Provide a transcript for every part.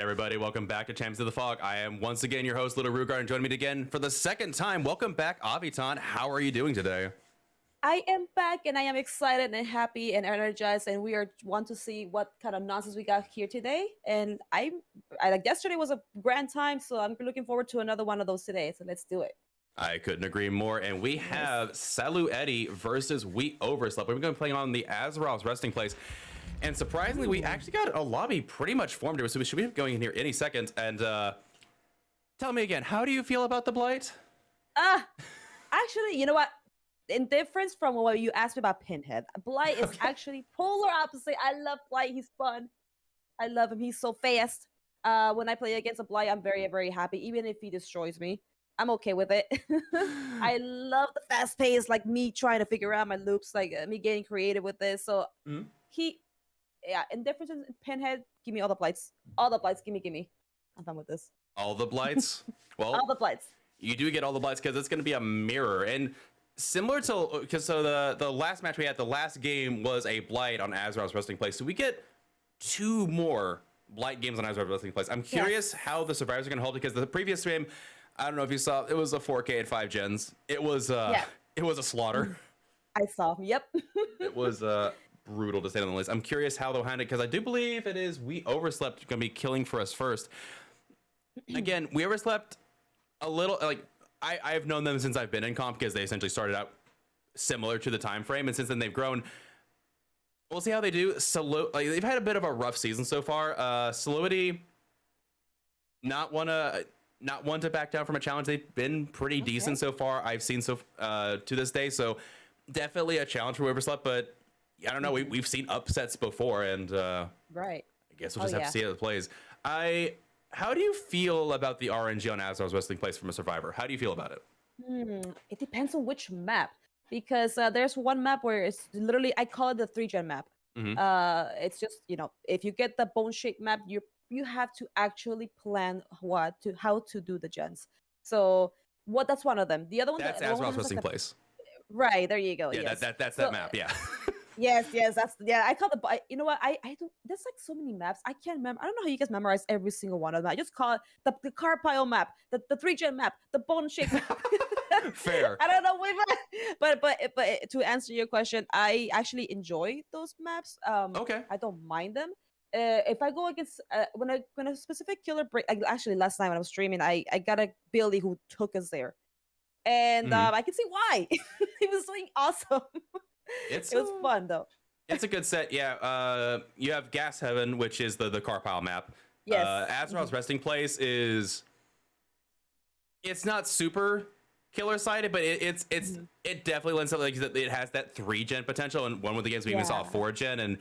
everybody. Welcome back to Champions of the Fog. I am once again your host, littlerugaard, and joining me again for the second time. Welcome back, Avytaan. How are you doing today? I am back and I am excited and happy and energized, and we want to see what kind of nonsense we got here today. And I like yesterday was a grand time, so I'm looking forward to another one of those today. So let's do it. I couldn't agree more. And we have Saloedi versus We Overslept. We're going to be playing on the Azeroth's resting place. And surprisingly, we actually got a lobby pretty much formed here, so we should be going in here any second. And tell me again, how do you feel about the Blight? Actually, you know what? In difference from what you asked me about Pinhead, Blight is actually polar opposite. I love Blight. He's fun. I love him. He's so fast. When I play against a Blight, I'm very, very happy. Even if he destroys me, I'm okay with it. I love the fast pace, like me trying to figure out my loops, like me getting creative with this. So in difference in Pinhead, give me all the Blights. All the Blights, give me. I'm done with this. All the Blights? Well, all the Blights. You do get all the Blights because it's going to be a mirror. And similar to, because the last match we had, the last game was a Blight on Azeroth's resting place. So we get 2 more Blight games on Azeroth's resting place. I'm curious how the survivors are going to hold it, because the previous game, I don't know if you saw, it was a 4K at 5 gens. It was it was a slaughter. I saw. Yep. It was brutal to say on the list. I'm curious how they'll handle it, because I do believe it is We Overslept going to be killing for us first. Again, We Overslept a little, like, I've known them since I've been in comp, because they essentially started out similar to the time frame, and since then they've grown. We'll see how they do. They've had a bit of a rough season so far. Saloedi, not one to back down from a challenge. They've been pretty decent so far, I've seen to this day. So definitely a challenge for Overslept, but I don't know. We've seen upsets before, and right. I guess we'll just have to see how it plays. How do you feel about the RNG on Azeroth's resting place from a survivor? How do you feel about it? It depends on which map, because there's one map where it's literally, I call it the 3-gen map. It's just, if you get the bone shape map, you have to actually plan how to do the gens. So that's one of them. The other one, that's Azeroth's resting place. Right, there you go. Yeah, yes. that's that map. Yeah. Yes, I call the. You know what? I don't. There's like so many maps. I can't remember. I don't know how you guys memorize every single one of them. I just call it the car pile map, the 3-gen map, the bone shape map. Fair. I don't know, but to answer your question, I actually enjoy those maps. Okay. I don't mind them. If I go against when a specific killer break, actually last night when I was streaming, I got a Billy who took us there, and I can see why. He was doing awesome. It was fun though. It's a good set. Yeah. You have Gas Heaven, which is the car pile map. Yes. Azeroth's resting place it's not super killer sided, but it definitely lends up, like it has that 3-gen potential, and one of the games we even saw 4-gen, and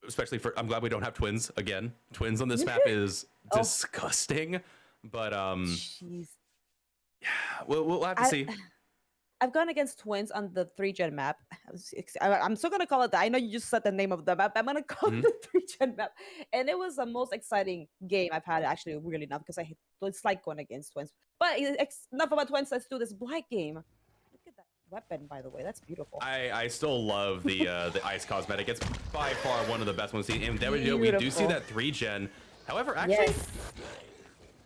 especially I'm glad we don't have twins again. Twins on this map is disgusting, but yeah, we'll have to see. I've gone against twins on the 3-gen map. I'm still gonna call it that. I know you just said the name of the map. I'm gonna call it the 3-gen map, and it was the most exciting game I've had, actually, really enough, because I dislike going against twins. But enough about twins. Let's do this Blight game. Look at that weapon, by the way. That's beautiful. I still love the ice cosmetic. It's by far one of the best ones seen. And there we do see that 3-gen. However, actually. Yes.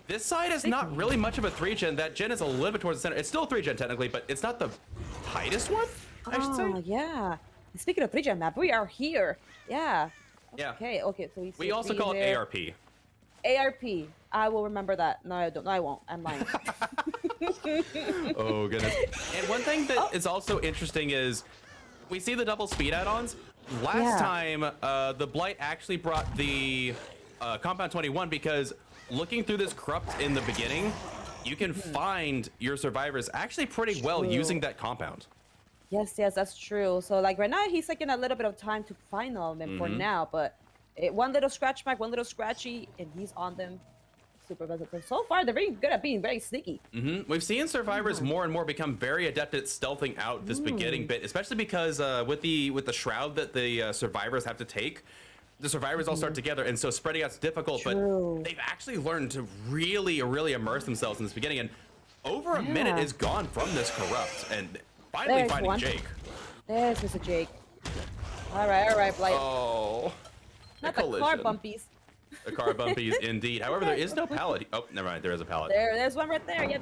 This side is not really much of a 3-gen. That gen is a little bit towards the center. It's still a 3-gen technically, but it's not the tightest one, I should say. Yeah. Speaking of 3-gen map, we are here. Yeah. Yeah. Okay. So we also call it ARP. ARP. I will remember that. No, I don't. No, I won't. I'm lying. Oh, goodness. And one thing that is also interesting is we see the double speed add-ons. Last time, the Blight actually brought the Compound 21, because looking through this corrupt in the beginning, you can find your survivors actually pretty well using that compound. Yes, that's true. So like right now, he's taking a little bit of time to find all of them for now, but one little scratch mark, one little scratchy, and he's on them. Super good. So far, they're very good at being very sneaky. We've seen survivors more and more become very adept at stealthing out this beginning bit, especially because with the shroud that the survivors have to take, the survivors all start together, and so spreading out's difficult, but they've actually learned to really immerse themselves in this beginning, and over a minute is gone from this corrupt, and finally finding Jake. There's Mr. Jake. All right, Blight. Oh, not the car bumpies. The car bumpies indeed. However, there is no pallet. Oh, never mind. There is a pallet. There's one right there. Yep.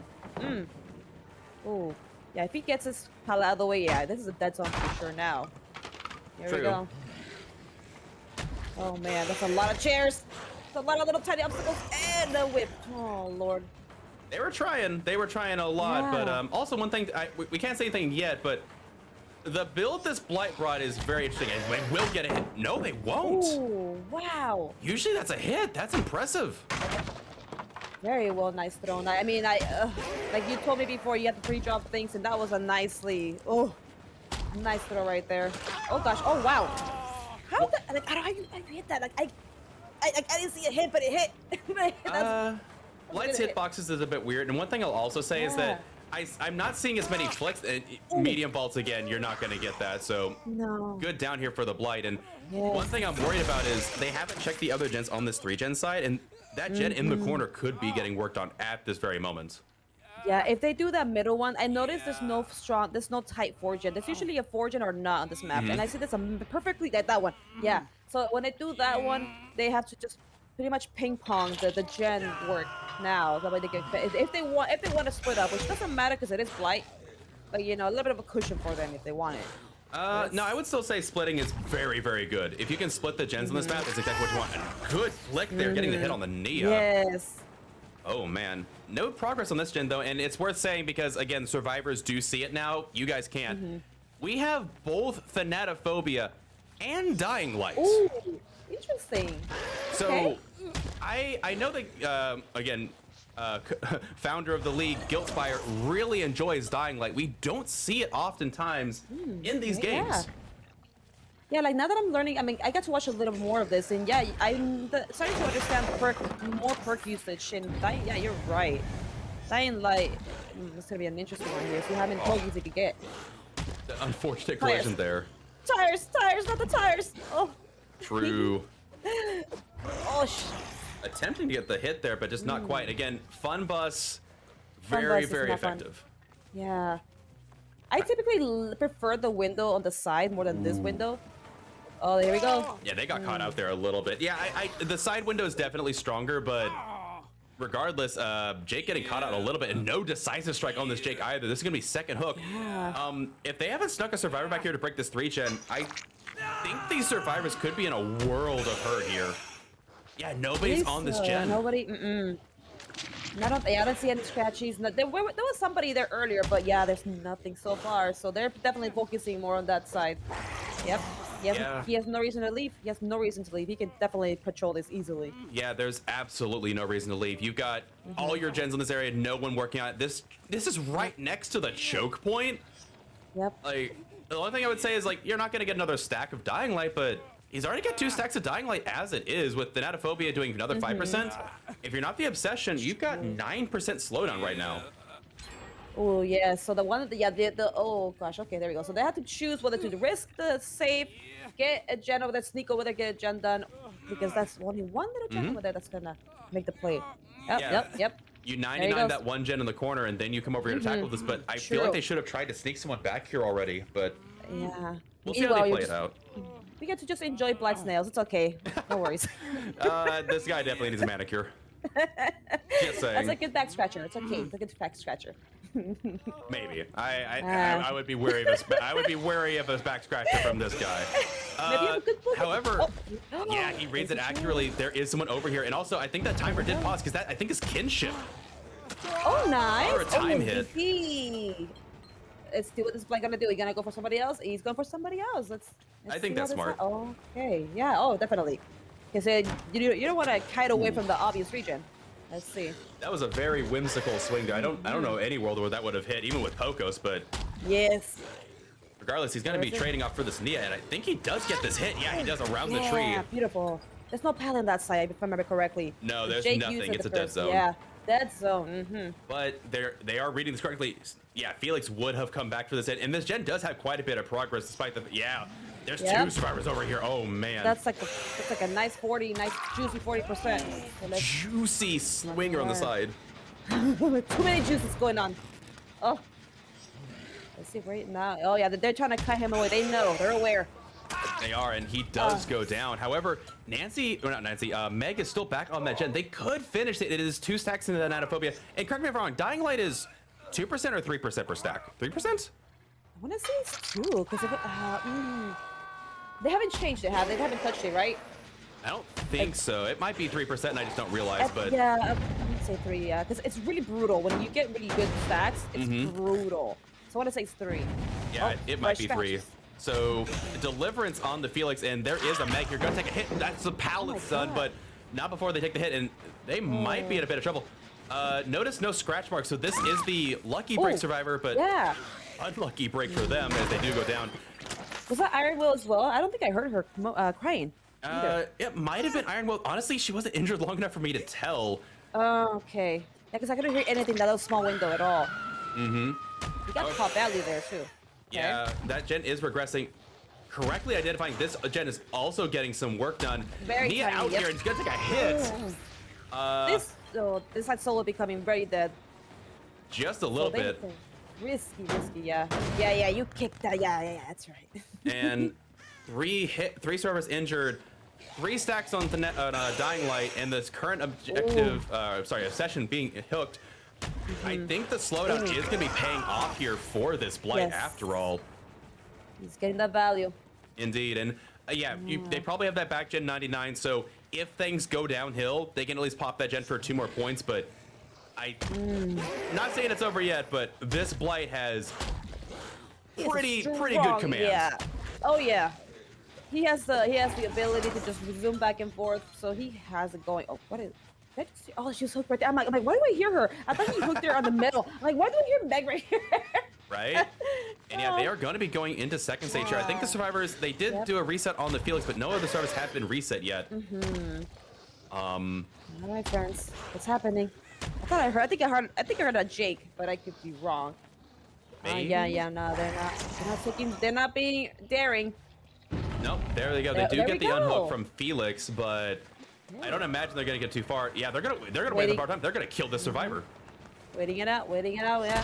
Oh, yeah. If he gets his pallet out of the way, yeah, this is a dead zone for sure now. Here we go. Oh man, that's a lot of chairs. That's a lot of little tiny obstacles and a whip. Oh lord. They were trying. They were trying a lot, Yeah. but also one thing we can't say anything yet, but the build this Blight brought is very interesting. And they will get a hit. No, they won't. Oh wow. Usually that's a hit. That's impressive. Very well, nice throw. I mean, like you told me before, you had to pre-drop things, and that was a nice throw right there. Oh gosh. Oh wow. How the, like how do you hit that? Like I didn't see a hit, but it hit. Blight's hitboxes is a bit weird, and one thing I'll also say is that I'm not seeing as many flicks. Medium vaults again, you're not going to get that. So good down here for the Blight. And one thing I'm worried about is they haven't checked the other gens on this 3-gen side, and that gen in the corner could be getting worked on at this very moment. Yeah, if they do that middle one, I noticed there's no tight 4-gen. There's usually a 4-gen or not on this map, and I see this perfectly like that one. Yeah, so when they do that one, they have to just pretty much ping pong the gen work now. That way they get if they want to split up, which doesn't matter because it is Blight, but you know, a little bit of a cushion for them if they want it. No, I would still say splitting is very, very good. If you can split the gens on this map, that's exactly what you want. And good flick there, getting the hit on the knee. Yes. Oh man, no progress on this gen though, and it's worth saying because again, survivors do see it now. You guys can't. We have both Thanatophobia and Dying Light. Ooh, interesting. So, I know that again, founder of the league, Guiltspire, really enjoys Dying Light. We don't see it oftentimes in these games. Yeah, like now that I'm learning, I mean, I got to watch a little more of this, and yeah, I'm starting to understand more perk usage. And Dying, yeah, you're right. Dying Light, it's gonna be an interesting one here. So you how many pokies you could get. The unfortunate collision there. Tires, not the tires. Oh. True. Oh Attempting to get the hit there, but just not quite. Again, Fun Bus, very effective. Fun. Yeah. I typically prefer the window on the side more than this window. Oh, there we go. Yeah, they got caught out there a little bit. Yeah, the side window is definitely stronger, but regardless, Jake getting caught out a little bit, and no decisive strike on this Jake either. This is gonna be second hook. Yeah. If they haven't snuck a survivor back here to break this 3-gen, I think these survivors could be in a world of hurt here. Yeah, nobody's on this gen. Nobody. I don't see any scratchies. There was somebody there earlier, but yeah, there's nothing so far. So they're definitely focusing more on that side. Yep. He has no reason to leave. He has no reason to leave. He can definitely patrol this easily. Yeah, there's absolutely no reason to leave. You've got all your gens in this area, no one working on it. This is right next to the choke point. Yep. Like, the only thing I would say is, like, you're not going to get another stack of Dying Light, but he's already got 2 stacks of Dying Light as it is, with Thanatophobia doing another 5%. If you're not the Obsession, you've got 9% slowdown right now. Oh, yeah. So the one, oh gosh, okay, there we go. So they have to choose whether to risk the save, get a gen over there, sneak over there, get a gen done, because that's only one little gen over there that's gonna make the play. Yep. You 99 that one gen in the corner, and then you come over here to tackle this, but I feel like they should have tried to sneak someone back here already, but yeah. We'll see how they play it out. We get to just enjoy Blight's nails. It's okay. No worries. This guy definitely needs a manicure. Just saying. That's a good back scratcher. It's okay. It's a good back scratcher. Maybe. I would be wary of a back scratcher from this guy. However, yeah, he reads it accurately. There is someone over here, and also I think that timer did pause because that I think is kinship. Oh, nice. Or a time hit. Let's see what this Blight gonna do. He's gonna go for somebody else. He's going for somebody else. Let's I think that's smart. Okay. Yeah. Oh, definitely. Because you don't want to kite away from the obvious region. Let's see. That was a very whimsical swing there. I don't know any world where that would have hit, even with Pokos, but yes. Regardless, he's gonna be trading off for this Nia, and I think he does get this hit. Yeah, he does around the tree. Yeah, beautiful. There's no pallet on that side, if I remember correctly. No, there's nothing. It's a dead zone. Yeah, dead zone. But they are reading this correctly. Yeah, Felix would have come back for this hit, and this gen does have quite a bit of progress, despite the There's 2 survivors over here. Oh man. That's like a nice juicy 40%. Juicy swinger on the side. Too many juices going on. Oh. Let's see right now. Oh yeah, they're trying to cut him away. They know. They're aware. They are, and he does go down. However, Meg is still back on that gen. They could finish it. It is 2 stacks into that Anatophobia. And correct me if I'm wrong, Dying Light is 2% or 3% per stack? 3%? I want to say it's 2, because if it, they haven't changed it, have they? They haven't touched it, right? I don't think so. It might be 3%, and I just don't realize, but... Yeah, I would say 3, yeah, because it's really brutal. When you get really good stacks, it's brutal. So I want to say it's 3. Yeah, it might be 3. So, Deliverance on the Felix, and there is a Meg. You're going to take a hit. That's a pallet stun, but not before they take the hit, and they might be in a bit of trouble. Notice no scratch marks, so this is the lucky break survivor, but unlucky break for them as they do go down. Was that Iron Will as well? I don't think I heard her crying. It might have been Iron Will. Honestly, she wasn't injured long enough for me to tell. Oh, okay. Yeah, because I couldn't hear anything that little small window at all. You got top value there, too. Okay. Yeah, that gen is regressing. Correctly identifying this gen is also getting some work done. Very Nia tiny, out here and he's gonna take a hit. This side solo becoming very dead. Just a little bit. Risky, yeah. Yeah, you kicked that. Yeah, that's right. And 3 servers injured, 3 stacks on Dying Light, and this current objective, obsession being hooked. I think the slowdown is going to be paying off here for this Blight after all. He's getting that value. Indeed, and they probably have that back gen 99, so if things go downhill, they can at least pop that gen for 2 more points, but not saying it's over yet, but this Blight has pretty good command. Yeah. Oh yeah. He has the ability to just zoom back and forth, so he has it going. Oh, what is? Oh, she's hooked right there. I'm like, why do I hear her? I thought he hooked her on the middle. I'm like, why do I hear Meg right here? Right? And yeah, they are going to be going into second stage here. I think the survivors, they did do a reset on the Felix, but no other survivors have been reset yet. All right, friends, what's happening? I think I heard a Jake, but I could be wrong. Yeah, no, they're not being daring. Nope, there they go. They do get the unhook from Felix, but I don't imagine they're gonna get too far. Yeah, they're gonna wait the far time. They're gonna kill the survivor. Waiting it out, yeah.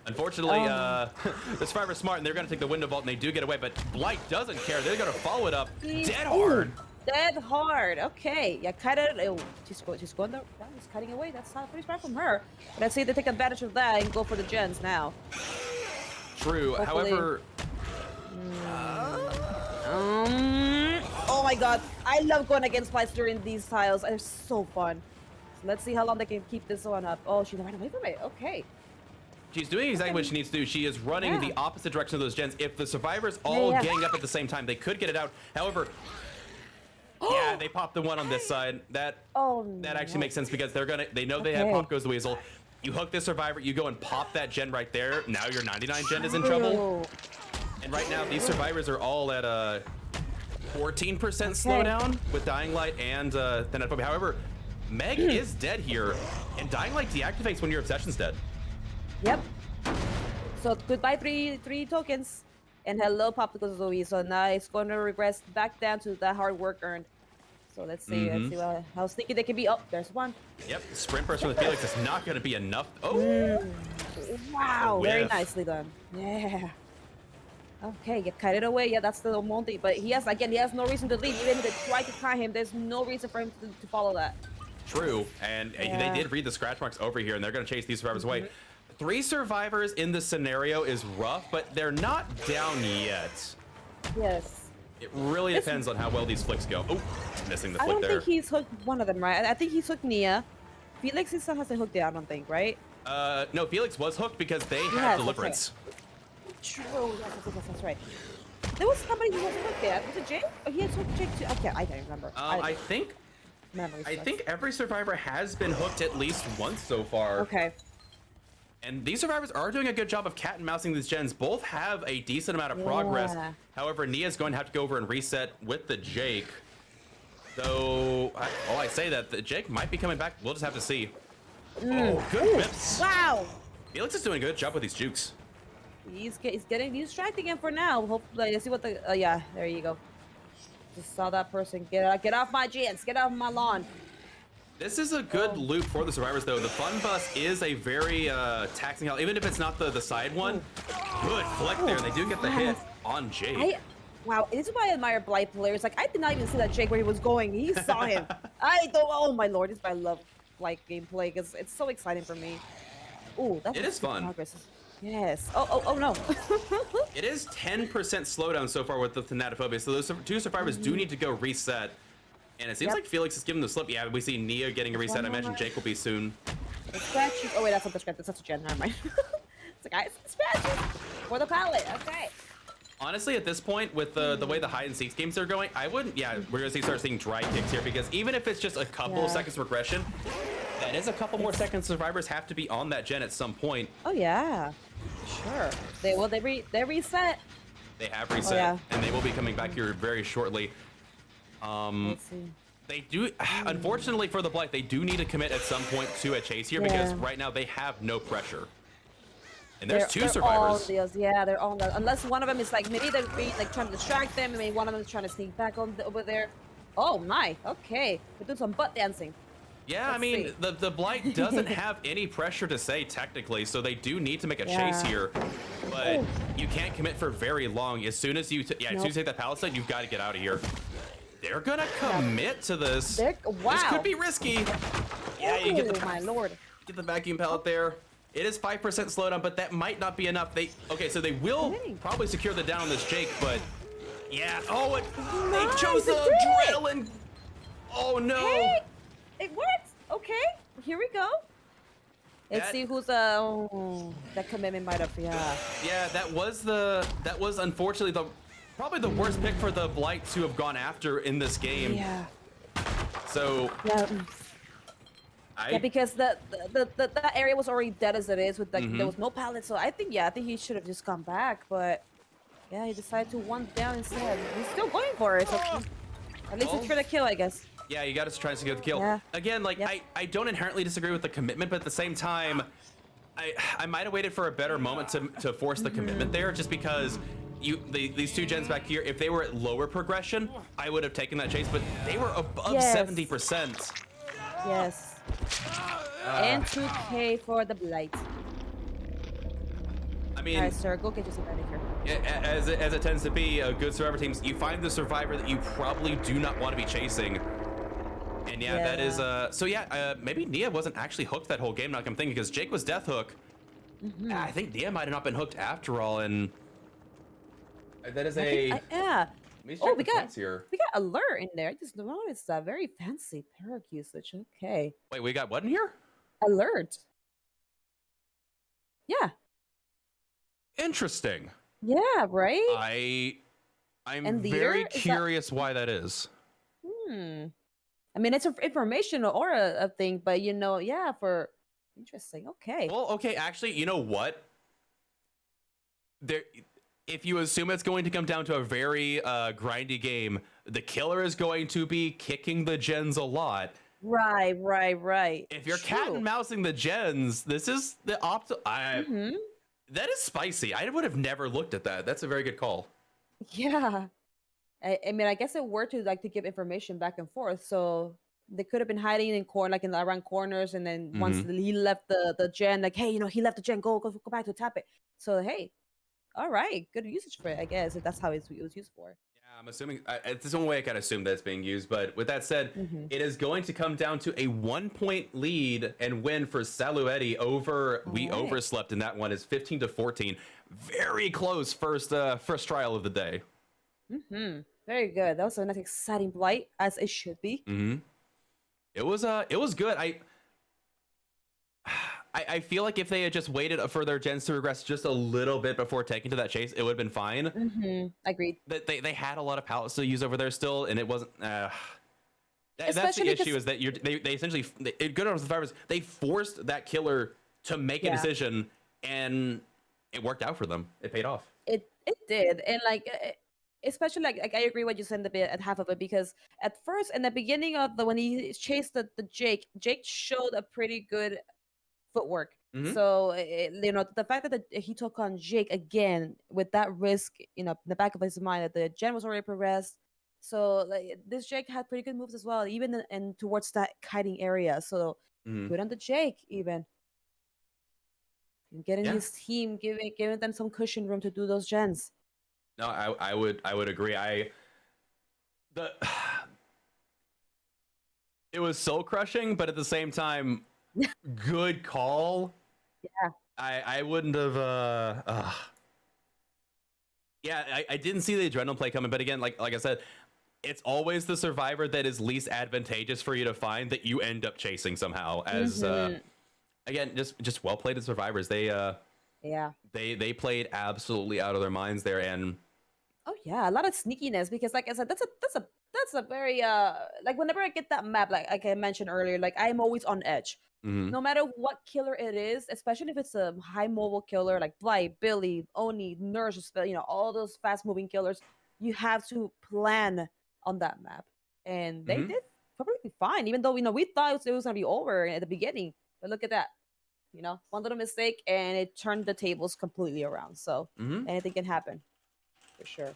Unfortunately, the survivor's smart, and they're gonna take the window vault, and they do get away. But Blight doesn't care. They're gonna follow it up dead hard. Dead hard. Okay, yeah, cut it. Oh, she's going down. She's cutting away. That's not pretty smart from her. But let's see if they take advantage of that and go for the gens now. True. Hopefully. However. Oh my god, I love going against fights during these tiles. They're so fun. So let's see how long they can keep this one up. Oh, she ran away from it. Okay. She's doing exactly what she needs to do. She is running in the opposite direction of those gens. If the survivors all gang up at the same time, they could get it out. However, yeah, they popped the one on this side. That actually makes sense because they know they have Pop Goes the Weasel. You hook this survivor, you go and pop that gen right there. Now your 99 gen is in trouble. And right now, these survivors are all at a 14% slowdown with Dying Light and Thanaphobia. However, Meg is dead here, and Dying Light deactivates when your obsession's dead. Yep. So goodbye, three tokens, and hello, Popsicle Zoe. So now it's going to regress back down to the hard work earned. So let's see, how sneaky they can be. Oh, there's one. Yep, sprint burst from the Felix is not going to be enough. Oh, wow, very nicely done. Yeah. Okay, you cut it away. Yeah, that's the Monty. But he has no reason to leave. Even if they try to tie him, there's no reason for him to follow that. True, and they did read the scratch marks over here, and they're going to chase these survivors away. 3 survivors in this scenario is rough, but they're not down yet. Yes. It really depends on how well these flicks go. Oh, missing the flick there. I don't think he's hooked one of them, right? I think he's hooked Nia. Felix still hasn't hooked it, I don't think, right? No, Felix was hooked because they had Deliverance. True, yes, that's right. There was somebody who wasn't hooked yet. Was it Jake? Oh, he had hooked Jake too. Okay, I can't remember. I think every survivor has been hooked at least once so far. Okay. And these survivors are doing a good job of cat and mousing these gens. Both have a decent amount of progress. However, Nia's going to have to go over and reset with the Jake. Though, I say that the Jake might be coming back. We'll just have to see. Oh, good whips. Wow. Felix is doing a good job with these jukes. He's distracting him for now. Hopefully, let's see what the. Yeah, there you go. Just saw that person. Get off my gens. Get off my lawn. This is a good loop for the survivors, though. The fun bus is a very taxing, even if it's not the side one. Good flick there. They do get the hit on Jake. Wow, this is why I admire Blight players. Like, I did not even see that Jake where he was going. He saw him. I don't. Oh my lord, this is why I love Blight gameplay because it's so exciting for me. Oh, that It was is good fun. progress. Yes. Oh no. It is 10% slowdown so far with the Thanatophobia, so those two survivors do need to go reset. And it seems like Felix is giving the slip. Yeah, we see Nia getting a reset. I imagine Jake will be soon. The scratches. Oh wait, that's not the scratch. That's such a gen. Never mind. It's like, guys, scratches for the palette. Okay. Honestly, at this point, with the way the hide and seek games are going, I wouldn't. Yeah, we're gonna start seeing dry kicks here because even if it's just a couple of seconds regression, that is a couple more seconds. Survivors have to be on that gen at some point. Oh yeah, sure. They reset. They have reset, and they will be coming back here very shortly. Let's see. They do, unfortunately for the Blight, they do need to commit at some point to a chase here because right now they have no pressure. And there's two survivors. They're all unless one of them is like maybe they're like trying to distract them, and maybe one of them is trying to sneak back over there. Oh my, okay, we're doing some butt dancing. Yeah, I mean the Blight doesn't have any pressure to say technically, so they do need to make a chase here, but you can't commit for very long. As soon as you as soon as you take that palisade, you've got to get out of here. They're gonna commit to this. Wow, this could be risky. Yeah, you get the my lord, get the vacuum pellet there. It is 5% slowdown, but that might not be enough. So they will probably secure the down on this Jake, but yeah. Oh, they chose the adrenaline. Oh no. Hey, it works. Okay, here we go. Let's see who's that commitment might have. Yeah, that was unfortunately probably the worst pick for the Blight to have gone after in this game. Yeah. So. Yeah, because that area was already dead as it is with like there was no pallet, so I think he should have just come back, but yeah, he decided to one down instead. He's still going for it, so at least it's for the kill, I guess. Yeah, you got to try to secure the kill. Yeah. Again, like I don't inherently disagree with the commitment, but at the same time, I might have waited for a better moment to force the commitment there, just because these two gens back here, if they were at lower progression, I would have taken that chase, but they were above 70%. Yes. And 2K for the Blight. I mean, alright, sir, go get yourself out of here. As it tends to be, good survivor teams, you find the survivor that you probably do not want to be chasing. And that is so maybe Nia wasn't actually hooked that whole game. Now I'm thinking because Jake was death hook. I think Nia might have not been hooked after all, and that is Oh, we got alert in there. I just noticed that very fancy perk usage. Okay. Wait, we got what in here? Alert. Yeah. Interesting. Yeah. Right. I'm very curious why that is. I mean, it's an informational or a thing, but for interesting. Okay. Well, okay. Actually, you know what? If you assume it's going to come down to a very grindy game, the killer is going to be kicking the gens a lot. Right. If you're cat and mousing the gens, this is the that is spicy. I would have never looked at that. That's a very good call. Yeah. I mean, I guess it were to to give information back and forth. So they could have been hiding in around corners, and then once he left the gen, like, hey, he left the gen, go back to tap it. So hey. All right, good usage for it, I guess, if that's how it was used for. Yeah, I'm assuming it's the only way I can assume that it's being used. But with that said, it is going to come down to a 1-point lead and win for Saloedi over Overslept, and that one is 15-14. Very close first trial of the day. Very good. That was a nice, exciting Blight, as it should be. It was good. I feel like if they had just waited for their gens to regress just a little bit before taking to that chase, it would have been fine. Agreed. They had a lot of pallets to use over there still, and it wasn't. That's the issue, is that they essentially good on the survivors. They forced that killer to make a decision, and it worked out for them. It paid off. It did, and especially I agree what you said at half of it, because at first in the beginning of when he chased the Jake showed a pretty good footwork. So the fact that he took on Jake again with that risk, in the back of his mind, that the gen was already progressed. So this Jake had pretty good moves as well, even and towards that kiting area. So good on the Jake, even and getting his team, giving them some cushion room to do those gens. No, I would agree. The it was soul crushing, but at the same time, good call. Yeah. I wouldn't have. Yeah, I didn't see the adrenaline play coming, but again, like I said, it's always the survivor that is least advantageous for you to find that you end up chasing somehow. As again, just well played as survivors. Yeah. They played absolutely out of their minds there, and Oh yeah, a lot of sneakiness because, like I said, that's a very like whenever I get that map, like I mentioned earlier, like I'm always on edge. mhm, No matter what killer it is, especially if it's a high mobile killer like Blight, Billy, Oni, Nurse, all those fast moving killers, you have to plan on that map, and they mhm, did perfectly fine. Even though we thought it was gonna be over at the beginning, but look at that. One little mistake and it turned the tables completely around. So mhm. anything can happen for sure.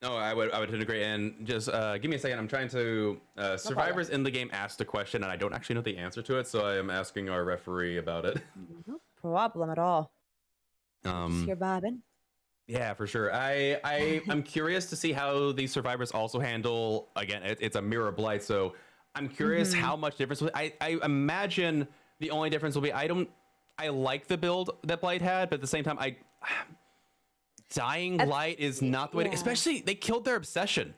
No, I would agree. And just give me a second. I'm trying to. No problem. Survivors in the game asked a question, and I don't actually know the answer to it, so I am asking our referee about it. No problem at all. Just Um, here bobbing. yeah, for sure. I'm curious to see how these survivors also handle. Again, it's a mirror blight, so I'm curious Hmm. how much difference. I imagine the only difference will be I like the build that blight had, but at the same time, dying light is not the way. Yeah. Especially they killed their obsession.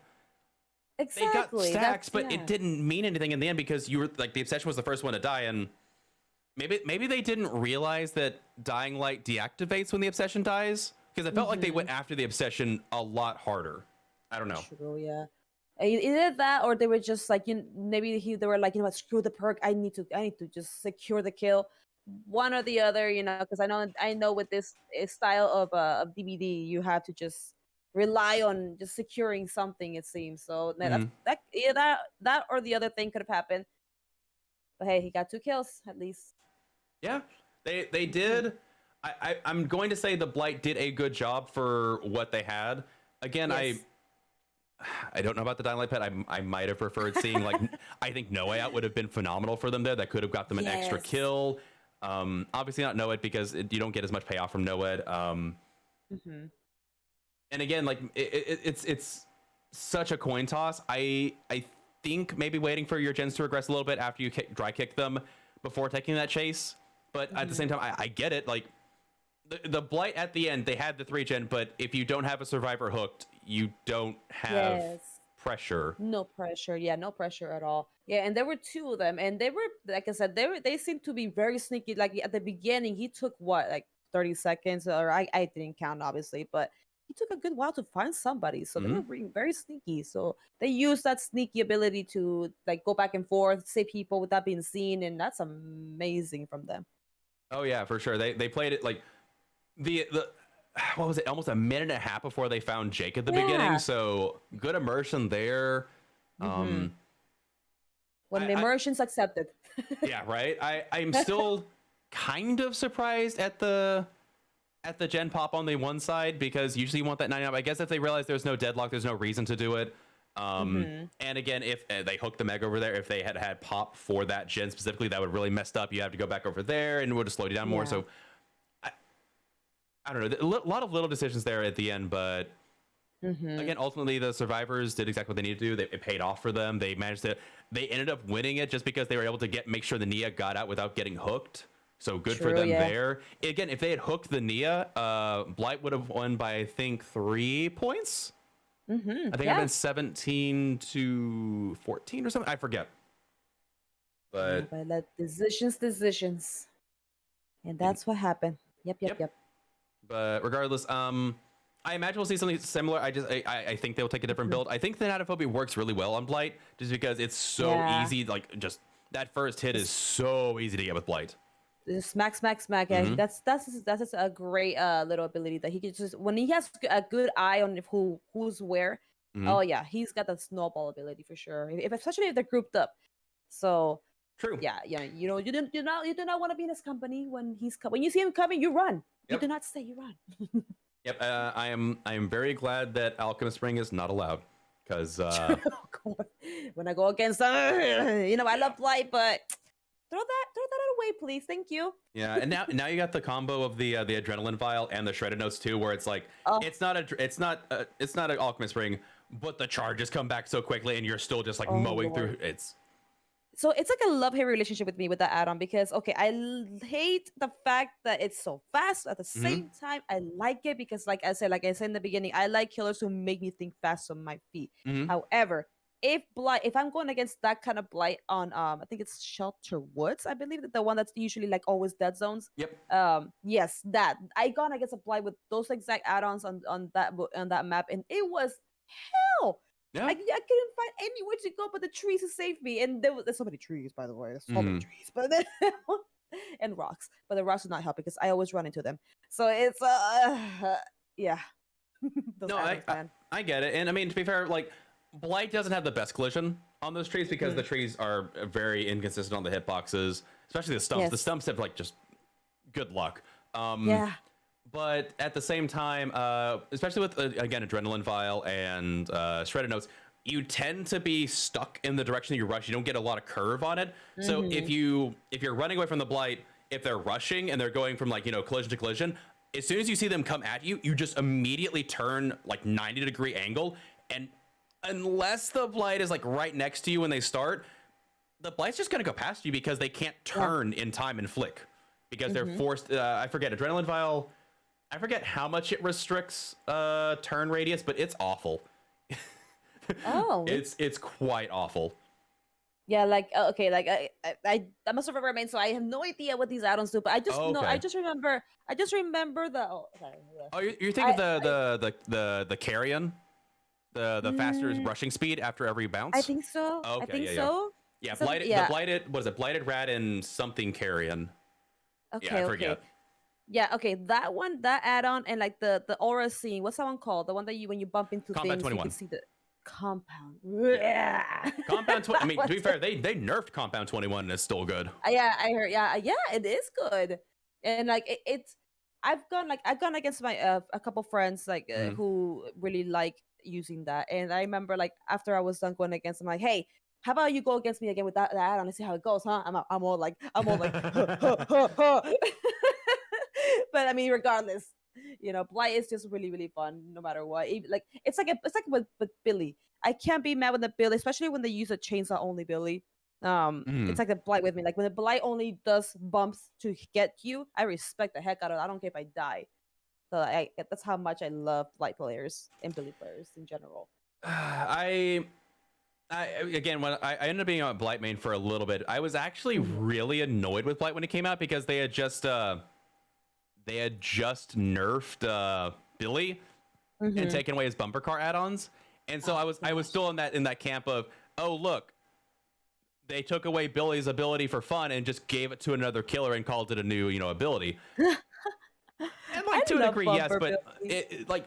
They got Exactly. stacks, That's but yeah. it didn't mean anything in the end because you were like the obsession was the first one to die, and maybe they didn't realize that dying light deactivates when the obsession dies because it felt like they Hmm. went after the obsession a lot harder. I don't know. True. Yeah. Either that, or they were just like maybe they were like, screw the perk. I need to just secure the kill. One or the other, because I know with this style of DVD, you have to just rely on just securing something. It seems so. Hmm. That or the other thing could have happened. But hey, he got 2 kills at least. Yeah, they Mhm. did. I'm going to say the blight did a good job for what they had. Again, Yes. I don't know about the dying light pet. I might have preferred seeing like I think No Way Out would have been phenomenal for them there. That could have got them an extra Yes. kill. Obviously not Noed because you don't get as much payoff from Noed. Hmm. And again, like it's such a coin toss. I think maybe waiting for your gens to regress a little bit after you dry kick them before taking that chase. But at the Hmm. same time, I get it. Like the blight at the end, they had the 3 gen, but if you don't have a survivor hooked, you don't have Yes. pressure. No pressure. Yeah, no pressure at all. Yeah, and there were 2 of them, and they were, like I said, they seemed to be very sneaky. Like at the beginning, he took what, like 30 seconds, or I didn't count obviously, but he took a good while to find somebody. So they Hmm. were being very sneaky. So they used that sneaky ability to like go back and forth, save people without being seen, and that's amazing from them. Oh yeah, for sure. They played it like the what was it? Almost a minute and a half before they found Jake at the beginning. Yeah. So good immersion there. Hmm. Um, When the I immersion's accepted. yeah, right. I'm still kind of surprised at the gen pop on the one side because usually you want that 99. I guess if they realize there's no deadlock, there's no reason to do it. Hmm. And again, if they hooked the meg over there, if they had pop for that gen specifically, that would really messed up. You have to go back over there, and it would have slowed you down more. Yeah. So I don't know. A lot of little decisions there at the end, but Hmm. again, ultimately the survivors did exactly what they needed to do. It paid off for them. They ended up winning it just because they were able to make sure the Nia got out without getting hooked. So good for True. them Yeah. there. Again, if they had hooked the Nia, Blight would have won by I think 3 points. Hmm. I think I've Yeah. been 17-14 or something. I forget. Yeah, But but like decisions, and that's what happened. Yep, yep, yep. yep. But regardless, I imagine we'll see something similar. I think they'll take a different Mhm. build. I think the Thanatophobia works really well on Blight just because it's so Yeah, easy. Like just that first hit is just, so easy to get with Blight. just smack, smack, smack. Yeah, Hmm. that's just a great little ability that he can just when he has a good eye on who's where. Hmm. Oh yeah, he's got that snowball ability for sure. If especially if they're grouped up. So True. yeah, yeah, you do not want to be in his company when when you see him coming, you run. You do Yep. not stay, you run. Yep. I am very glad that Alchemist Spring is not allowed because God. When I go against them, I yeah. love light, but throw that away, please. Thank you. Yeah, and now you got the combo of the adrenaline vial and the shredded notes too, where it's like Oh, it's not an alchemist ring, but the charges come back so quickly, and you're still just like oh mowing Lord. through. It's So it's like a love-hate relationship with me with that add-on because okay, hate the fact that it's so fast. At the mhm, same time, I like it because, like I said in the beginning, I like killers who make me think fast on my feet. mhm, However, if I'm going against that kind of blight on I think it's Shelter Woods, I believe that the one that's usually like always dead zones. yep. Yes, that I gone against a blight with those exact add-ons on that map, and it was hell. Yeah. I couldn't find anywhere to go but the trees to save me. And there's so many trees, by the way. There's so many Mhm. trees. But then and rocks. But the rocks do not help because I always run into them. So it's yeah. Those No, add-ons, man. I get it, and I mean to be fair, like Blight doesn't have the best collision on those trees because the Mm. trees are very inconsistent on the hitboxes, especially the stumps. The Yes. stumps have like just good luck. Yeah. But at the same time, especially with again adrenaline vial and shredded notes, you tend to be stuck in the direction you rush. You don't get a lot of curve on it. So Hmm. if you're running away from the blight, if they're rushing and they're going from like collision to collision, as soon as you see them come at you, you just immediately turn like 90-degree angle, and unless the blight is like right next to you when they start, the blight's just gonna go past you because they can't Yeah. turn in time and flick because they're Hmm. forced. I forget adrenaline vial. I forget how much it restricts turn radius, but it's awful. Oh. It's quite awful. Yeah, like okay, like I'm a survivor main, so I have no idea what these add-ons do. But I just Oh, know, okay. I just remember the. Oh, sorry. Oh, you're thinking I, of the carrion, the faster mm, rushing speed after every I bounce. think so. Oh, I okay, think yeah, yeah, so. yeah. Some, Blighted, the yeah. blighted, what is it? Blighted rat and something carrion. Yeah, I Okay. Okay. forget. Yeah. Okay. That one, that add-on, and like the aura scene. What's that one called? The one that you when you bump into Combat things, you can 21. see the compound. Yeah. Yeah. Compound 20. I mean, to be What's fair, they nerfed Compound 21 and it's still good. Yeah, I heard. Yeah, yeah, it is good, and like it's. I've gone against my a couple friends Mhm. who really like using that, and I remember like after I was done going against them, like, hey, how about you go against me again with that add-on and see how it goes, huh? I'm all like, huh, huh, huh, huh. But I mean, regardless, Blight is just really really fun no matter what. Like it's like with Billy. I can't be mad with the Billy, especially when they use a chainsaw only Billy. It's Mhm. like the blight with me. Like when the blight only does bumps to get you, I respect the heck out of it. I don't care if I die. So that's how much I love blight players and Billy players in general. I again when I ended up being on Blight main for a little bit. I was actually Mhm. really annoyed with Blight when it came out because they had just nerfed Billy and Mhm. taken away his bumper car add-ons. And so Oh I was gosh. still in that camp of, oh look, they took away Billy's ability for fun and just gave it to another killer and called it a new, ability. And I like to a love degree, yes, bumper but Billy.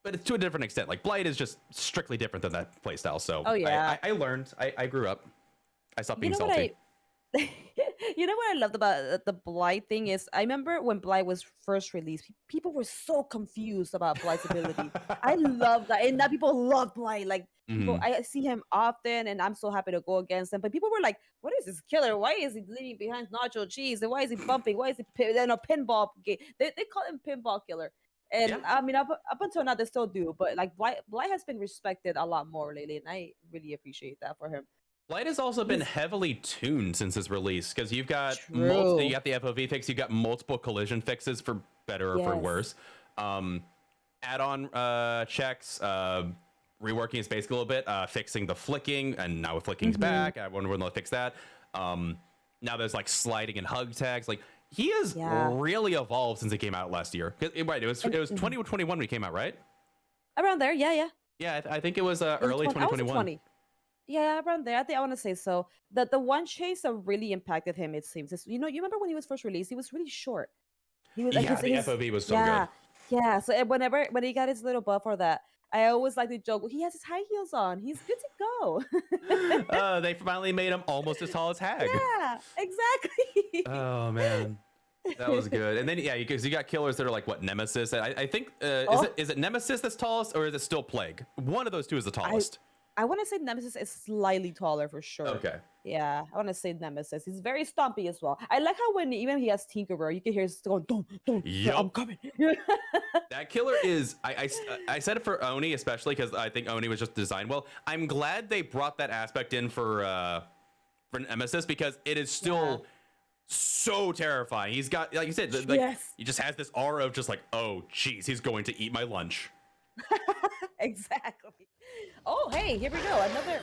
but it's to a different extent. Like Blight is just strictly different than that playstyle. So Oh yeah. I learned. I grew up. I stopped You being know what salty. I you know what I loved about the Blight thing is I remember when Blight was first released, people were so confused about Blight's ability. I love that, and now people love Blight. Like people, Mhm. I see him often, and I'm so happy to go against him. But people were like, "What is this killer? Why is he leaving behind nacho cheese? And why is he bumping? Why is he pinball? They call him pinball killer." Yeah. And I mean, up until now, they still do. But like Blight has been respected a lot more lately, and I really appreciate that for him. Blight has also been He's heavily tuned since its release because you've got you true. got the FOV fix, you got multiple collision fixes for better or for Yes. worse. Um, Add-on checks, reworking his basic a little bit, fixing the flicking, and now with flicking's Hmm. back. I wonder when they'll fix that. Now there's like sliding and hug tags. Like he has Yeah. really evolved since it came out last year. Right, And, it was mhm. 2021 when it came out, right? Around there, yeah, yeah. Yeah, I think it was Was it early 20? I was at 2021. 20. Yeah, around there. I want to say so. The one chase that really impacted him, it seems, is you remember when he was first released, he was really short. He was like Yeah, the his FOV was so good. yeah, yeah. So when he got his little buff for that, I always like to joke, he has his high heels on. He's good to go. They finally made him almost as tall as Hag. Yeah, exactly. Oh man, that was good. And then yeah, because you got killers that are like what Nemesis. I think Oh, is it Nemesis that's tallest or is it still Plague? One of those two is the I tallest. I want to say Nemesis is slightly taller for sure. Okay. Yeah, I want to say Nemesis. He's very stompy as well. I like how when even he has Tinkerer, you can hear it's going, don't, I'm Yup. coming. That killer is. I said it for Oni especially because I think Oni was just designed well. I'm glad they brought that aspect in for Nemesis because it is still so terrifying. He's got, like you said, like Yes. he just has this aura of just like, oh, geez, he's going to eat my lunch. Exactly. Oh, hey, here we go. Another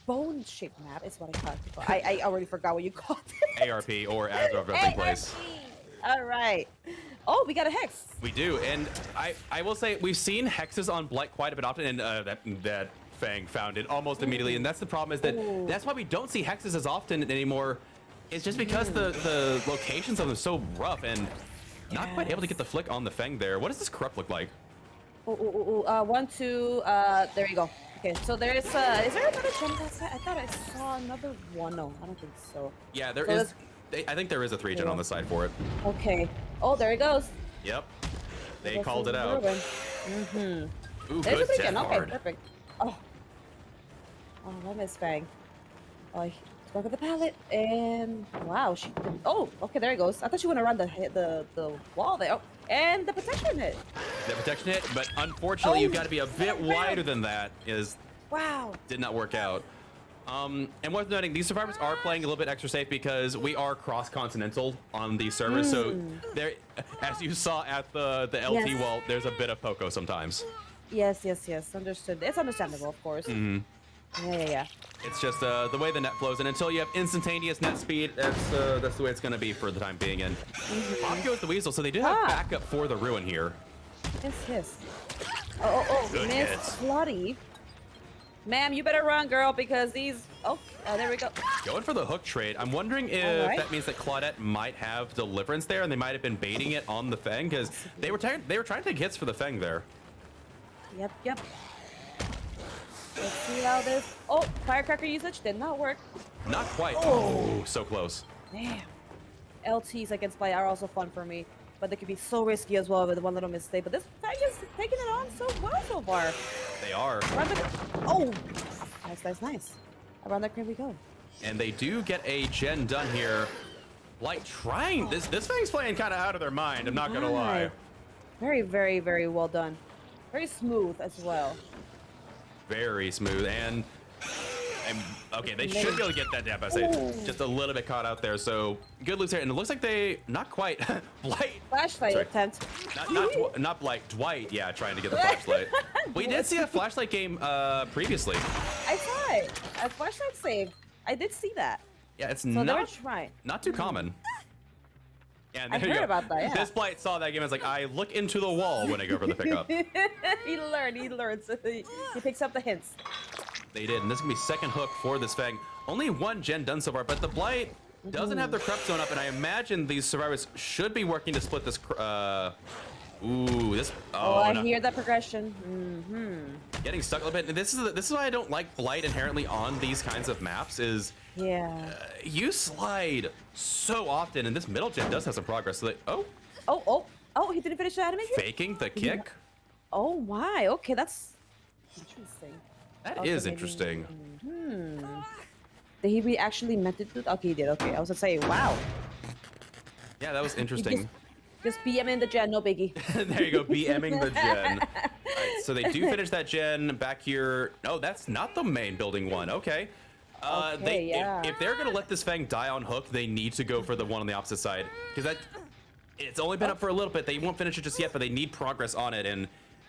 bone-shaped map is what I call it. I already forgot what you called it. ARP or as of every place. All right. Oh, we got a hex. We do, and I will say we've seen hexes on Blight quite a bit often, and that Fang found it almost immediately, and that's the problem is that that's why we don't see hexes as often anymore. It's just because the locations of them are so rough and not quite able to get the flick on the Fang there. What does this corrupt look like? One, two, there you go. Okay, so there is there another gem outside? I thought I saw another one. No, I don't think so. Yeah, there So is. I think there is a 3-gen on the side for it. Okay. Oh, there it goes. Yep. They This called is it out. Mm-hmm. Ooh, There's a good beacon. death Okay, guard. perfect. Oh. Oh, I miss Fang. Oh, let's go with the pallet. And wow, she. Oh, okay, there it goes. I thought she went around the wall there. Oh, and the protection hit. The protection hit, but unfortunately, you've Oh, got to be a bit wow. wider than that. Wow. Did not work out. And worth noting, these survivors are playing a little bit extra safe because we are cross-continental on these servers. So there, as you saw at the LT Yes. wall, there's a bit of poco sometimes. Yes. Understood. It's understandable, of course. Yeah. It's just the way the net flows, and until you have instantaneous net speed, that's the way it's going to be for the time being. And off goes the weasel, so they do have backup for the ruin here. Yes. Oh, Good Miss hits. Slutty. Ma'am, you better run, girl, because these. Oh, there we go. Going for the hook trade. I'm wondering if Alright. that means that Claudette might have deliverance there, and they might have been baiting it on the Fang because they were trying to take hits for the Fang there. Yep. Let's see how this. Oh, firecracker usage did not work. Not quite. Oh. Oh, so close. Damn. LTs against Blight are also fun for me, but they could be so risky as well with one little mistake. But this Fang is taking it on so well so far. They are. Oh, nice. Around that crib we go. And they do get a gen done here. Like trying this Fang's playing kind of out of their mind. I'm not gonna lie. Very, very, very well done. Very smooth as well. Very smooth and okay, they should be able to get that down. Just a little bit caught out there. So good loops here, and it looks like they not quite Blight. Flashlight Sorry. attempt. Not Blight. Dwight. Yeah, trying to get the flashlight. We did see a flashlight game previously. I saw it. A flashlight save. I did see that. Yeah, it's So they were not trying. not too common. Yeah, and I there you heard go. about that, yeah. This Blight saw that game and was like, I look into the wall when I go for the pickup. He learned. So he picks up the hints. They did, and this is gonna be second hook for this Fang. Only one gen done so far, but the Blight doesn't have their corrupt zone up, and I imagine these survivors should be working to split this. This. Oh, I no. hear that progression. Getting stuck a little bit. And this is why I don't like Blight inherently on these kinds of maps. Is Yeah. you slide so often, and this middle gen does have some progress. So Oh, he didn't finish the animation? faking the kick. Oh my, okay, that's interesting. That Okay, is maybe- interesting. Did he actually meant to do it? Okay, he did. Okay, I was gonna say, wow. Yeah, that was interesting. Just BM in the gen, no biggie. There you go, BMing the gen. All right, so they do finish that gen back here. No, that's not the main building one. Okay. Okay, yeah. If they're gonna let this Fang die on hook, they need to go for the one on the opposite side because it's only been up for a little bit. They won't finish it just yet, but they need progress on it. And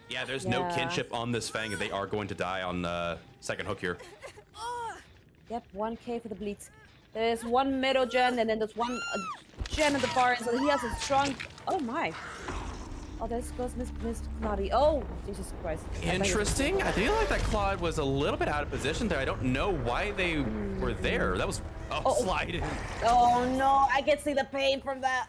yeah, there's no Yeah. kinship on this Fang, and they are going to die on second hook here. Yep, 1K for the bleeds. There's one middle gen, and then there's one gen at the bar, so he has a strong. Oh my. Oh, there goes Miss Naughty. Oh, Jesus Christ. Interesting. I feel like that Claude was a little bit out of position there. I don't know why they were there. That was sliding. Oh no, I can see the pain from that.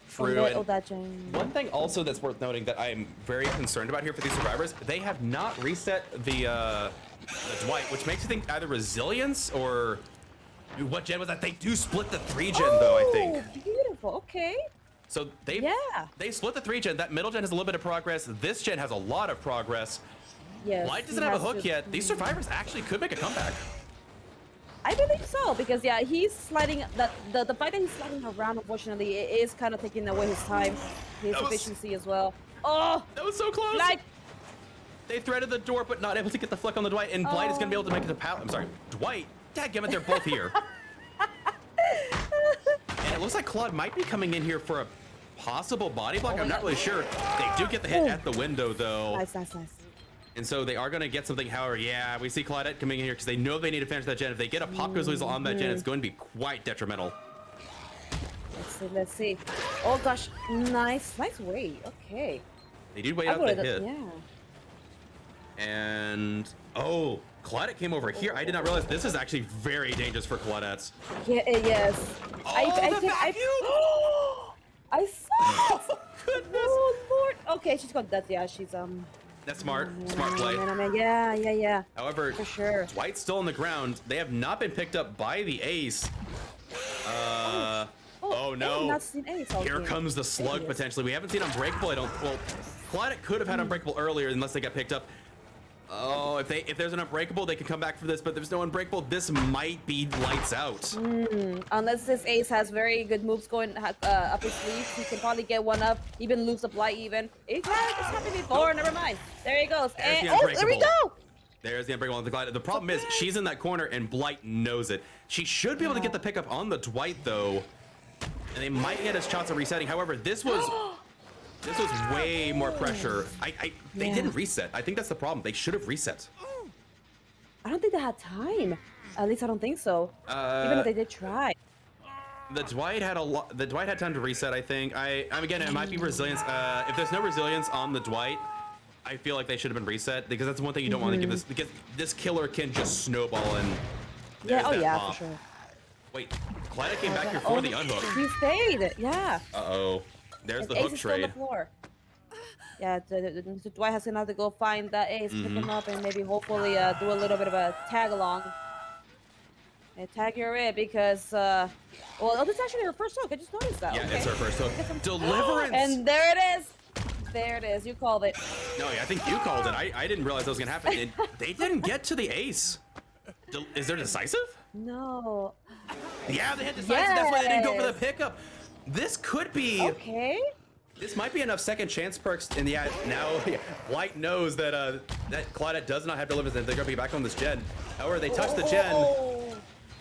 True. And that gen. one thing also that's worth noting that I am very concerned about here for these survivors, they have not reset the Dwight, which makes you think either resilience or what gen was that? They do split the 3-gen though, I think. Oh, beautiful. Okay. So they Yeah. split the 3-gen. That middle gen has a little bit of progress. This gen has a lot of progress. Yes, Blight he doesn't have a has hook to- yet. These survivors actually could make a comeback. I believe so because yeah, he's sliding. The fact that he's sliding around, unfortunately, it is kind of taking away his time, his That was- efficiency as well. Oh, That was so close. Blight! They threaded the door, but not able to get the flick on the Dwight. And Blight is going to be able to make it to Pal. I'm sorry, Dwight. Dadgummit, they're both here. And it looks like Claude might be coming in here for a possible body block. I'm not really sure. They do get the hit at the window, though. Nice. And so they are going to get something. However, yeah, we see Claudette coming in here because they know they need to finish that gen. If they get a pop goes weasel on that gen, it's going to be quite detrimental. Let's see. Oh gosh, nice wait. Okay. They did wait out the hit. Yeah. And oh, Claudette came over here. I did not realize this is actually very dangerous for Claudettes. Yeah. Yes. Oh, I saw it. Oh, goodness. Oh Lord. Okay, she's got that. Yeah, she's That's smart play. Yeah. However, For sure. Dwight's still on the ground. They have not been picked up by the ace. Oh I have no. not seen Ace all Here game. comes the slug Yes. potentially. We haven't seen Unbreakable. Well, Claudette could have had Unbreakable earlier unless they got picked up. Oh, if there's an Unbreakable, they can come back for this, but if there's no Unbreakable, this might be lights out. Unless this Ace has very good moves going up his sleeve, he can probably get one up, even lose a Blight even. It's happened before, never mind. There he goes. There's And, the oh, there we Unbreakable. go! There's the Unbreakable on the Glide. The problem is she's in that corner and Blight knows it. She should be able to get the pickup on the Dwight though, and they might get his shots of resetting. However, this was way more pressure. They didn't reset. I think that's the problem. They should have reset. I don't think they had time. At least I don't think so. Even if they did try. The Dwight had The Dwight had time to reset. I think. Again, it might be resilience. If there's no resilience on the Dwight, I feel like they should have been reset because that's one thing you don't want to give this, because this killer can just snowball and. Yeah. there's Oh that yeah, pop. for sure. Wait, Clyda came back here for the unhook. He stayed. Yeah. Uh-oh. There's And the Ace hook is still on trade. the floor. Yeah, the Dwight has to go find that Ace, pick him up, and maybe hopefully do a little bit of a tag along. And tag her in because, well, this is actually her first hook. I just noticed that. Yeah, Okay. it's her first hook. Deliverance! And there it is. There it is. You called it. No, yeah, I think you called it. I didn't realize that was going to happen. And they didn't get to the ace. Is there decisive? No. Yeah, they had decisive. That's why they didn't go for the Yes. pickup. This could be... Okay. This might be enough second chance perks, and yeah, now White knows that that Claudette does not have deliverance, and they're gonna be back on this gen. However, they touch the gen,